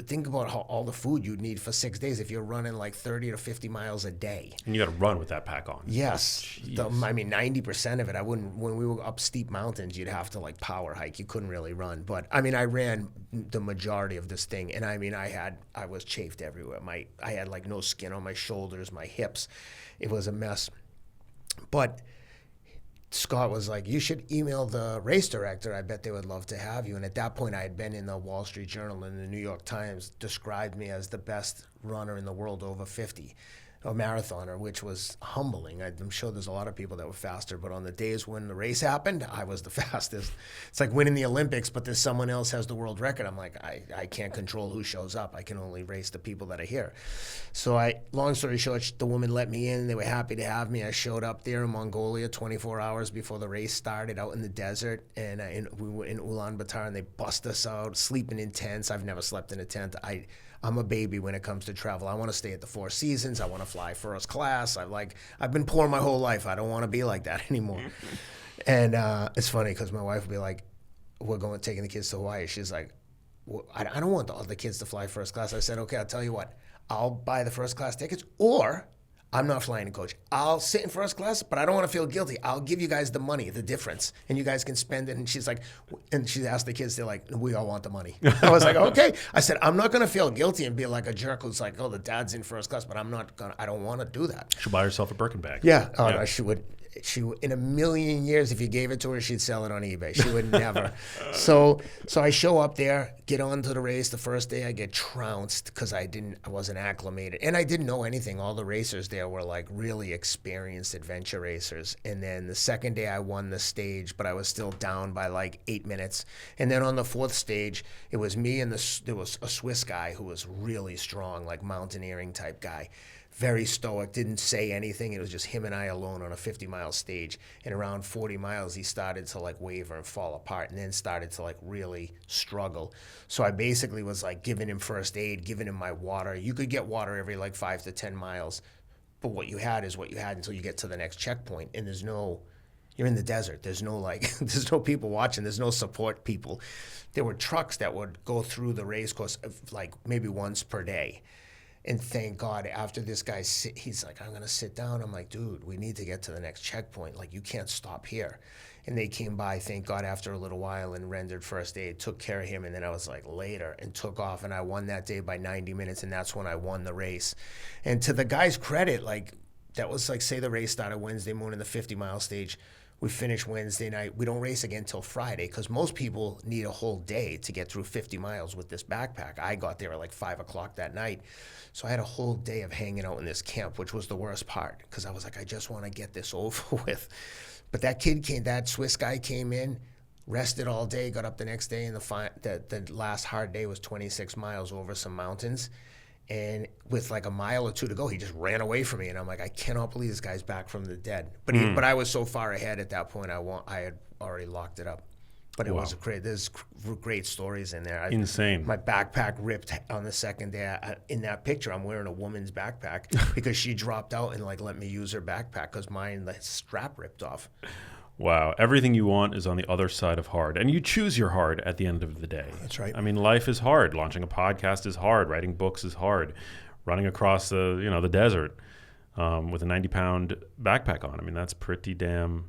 Think about all the food you'd need for 6 days if you're running like 30 to 50 miles a day. And you got to run with that pack on. Yes. 90% of it, when we were up steep mountains, you'd have to like power hike. You couldn't really run. But I mean, I ran the majority of this thing. And I mean, I was chafed everywhere. I had like no skin on my shoulders, my hips. It was a mess. But Scott was like, you should email the race director. I bet they would love to have you. And at that point, I had been in the Wall Street Journal and the New York Times described me as the best runner in the world over 50, a marathoner, which was humbling. I'm sure there's a lot of people that were faster, but on the days when the race happened, I was the fastest. It's like winning the Olympics, but there's someone else has the world record. I'm like, I can't control who shows up. I can only race the people that are here. So long story short, the woman let me in. They were happy to have me. I showed up there in Mongolia 24 hours before the race started out in the desert, and we were in Ulaanbaatar, and they bust us out, sleeping in tents. I've never slept in a tent. I'm a baby when it comes to travel. I want to stay at the Four Seasons. I want to fly first class. I've been poor my whole life. I don't want to be like that anymore. And it's funny because my wife would be like, we're taking the kids to Hawaii. She's like, well, I don't want the kids to fly first class. I said, okay, I'll tell you what. I'll buy the first class tickets, or I'm not flying a coach. I'll sit in first class, but I don't want to feel guilty. I'll give you guys the money, the difference, and you guys can spend it. And she's like, and she asked the kids, they're like, we all want the money. I was like, okay. I said, I'm not going to feel guilty and be like a jerk who's like, oh, the dad's in first class, but I don't want to do that. She'll buy herself a Birkin bag. Yeah. Oh, yeah. No, she would. In a million years, if you gave it to her, she'd sell it on eBay. She would never. So I show up there, get on to the race. The first day I get trounced because I wasn't acclimated. And I didn't know anything. All the racers there were like really experienced adventure racers. And then the second day I won the stage, but I was still down by like 8 minutes. And then on the fourth stage, it was me and there was a Swiss guy who was really strong, like mountaineering type guy. Very stoic, didn't say anything. It was just him and I alone on a 50-mile stage. And around 40 miles, he started to like waver and fall apart, and then started to like really struggle. So I basically was like giving him first aid, giving him my water. You could get water every like 5 to 10 miles, but what you had is what you had until you get to the next checkpoint. And you're in the desert. There's no people watching. There's no support people. There were trucks that would go through the race course like maybe once per day. And thank God, after this guy, he's like, I'm going to sit down. I'm like, dude, we need to get to the next checkpoint. Like, you can't stop here. And they came by, thank God, after a little while and rendered first aid, took care of him. And then I was like, later, and took off. And I won that day by 90 minutes. And that's when I won the race. And to the guy's credit, like, that was like, say the race started Wednesday morning, the 50-mile stage. We finish Wednesday night. We don't race again until Friday because most people need a whole day to get through 50 miles with this backpack. I got there at like 5 o'clock that night. So I had a whole day of hanging out in this camp, which was the worst part because I was like, I just want to get this over with. But that Swiss guy came in, rested all day, got up the next day, and the last hard day was 26 miles over some mountains. And with like a mile or two to go, he just ran away from me. And I'm like, I cannot believe this guy's back from the dead. But I was so far ahead at that point, I had already locked it up. But it was there's great stories in there. Insane. My backpack ripped on the second day. In that picture, I'm wearing a woman's backpack because she dropped out and like let me use her backpack because the strap ripped off. Wow. Everything you want is on the other side of hard. And you choose your hard at the end of the day. That's right. I mean, life is hard. Launching a podcast is hard. Writing books is hard. Running across the desert with a 90-pound backpack on. I mean, that's pretty damn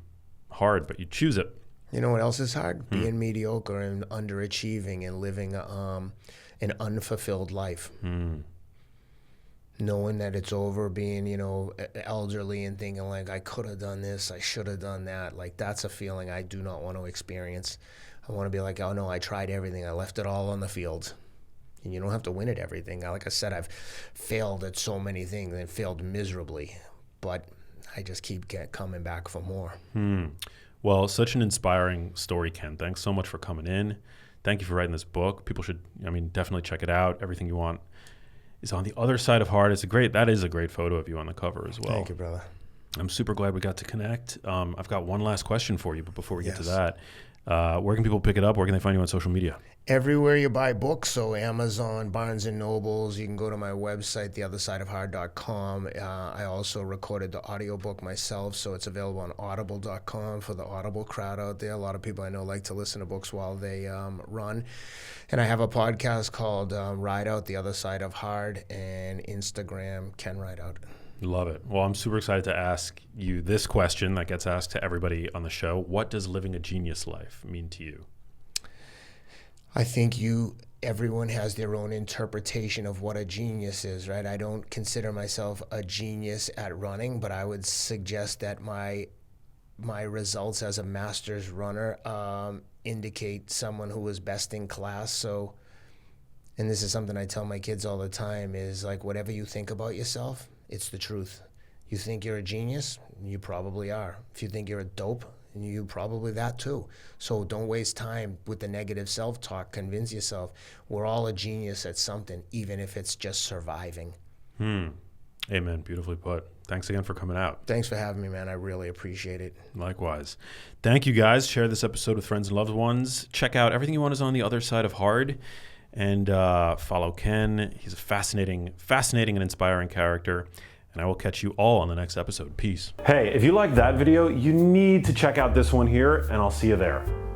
hard, but you choose it. You know what else is hard? Being mediocre and underachieving and living an unfulfilled life. Knowing that it's over, being, elderly and thinking like, I could have done this, I should have done that. Like, that's a feeling I do not want to experience. I want to be like, oh no, I tried everything. I left it all on the field. And you don't have to win at everything. Like I said, I've failed at so many things and failed miserably, but I just keep coming back for more. Well, such an inspiring story, Ken. Thanks so much for coming in. Thank you for writing this book. People should, definitely check it out. Everything You Want is on the other side of hard. That is a great photo of you on the cover as well. Thank you, brother. I'm super glad we got to connect. I've got one last question for you, but before we get to Yes. that, where can people pick it up? Where can they find you on social media? Everywhere you buy books, so Amazon, Barnes and Nobles. You can go to my website, theothersideofhard.com. I also recorded the audiobook myself, so it's available on audible.com for the Audible crowd out there. A lot of people I know like to listen to books while they run. And I have a podcast called Rideout, The Other Side of Hard, and Instagram, Ken Rideout. Love it. Well, I'm super excited to ask you this question that gets asked to everybody on the show. What does living a genius life mean to you? I think everyone has their own interpretation of what a genius is, right? I don't consider myself a genius at running, but I would suggest that my results as a master's runner indicate someone who was best in class. So, and this is something I tell my kids all the time, is like, whatever you think about yourself, it's the truth. You think you're a genius, you probably are. If you think you're a dope, you probably that too. So don't waste time with the negative self-talk. Convince yourself we're all a genius at something, even if it's just surviving. Amen. Beautifully put. Thanks again for coming out. Thanks for having me, man. I really appreciate it. Likewise. Thank you, guys. Share this episode with friends and loved ones. Check out Everything You Want Is on the Other Side of Hard. And follow Ken. He's a fascinating and inspiring character. And I will catch you all on the next episode. Peace. Hey, if you liked that video, you need to check out this one here, and I'll see you there.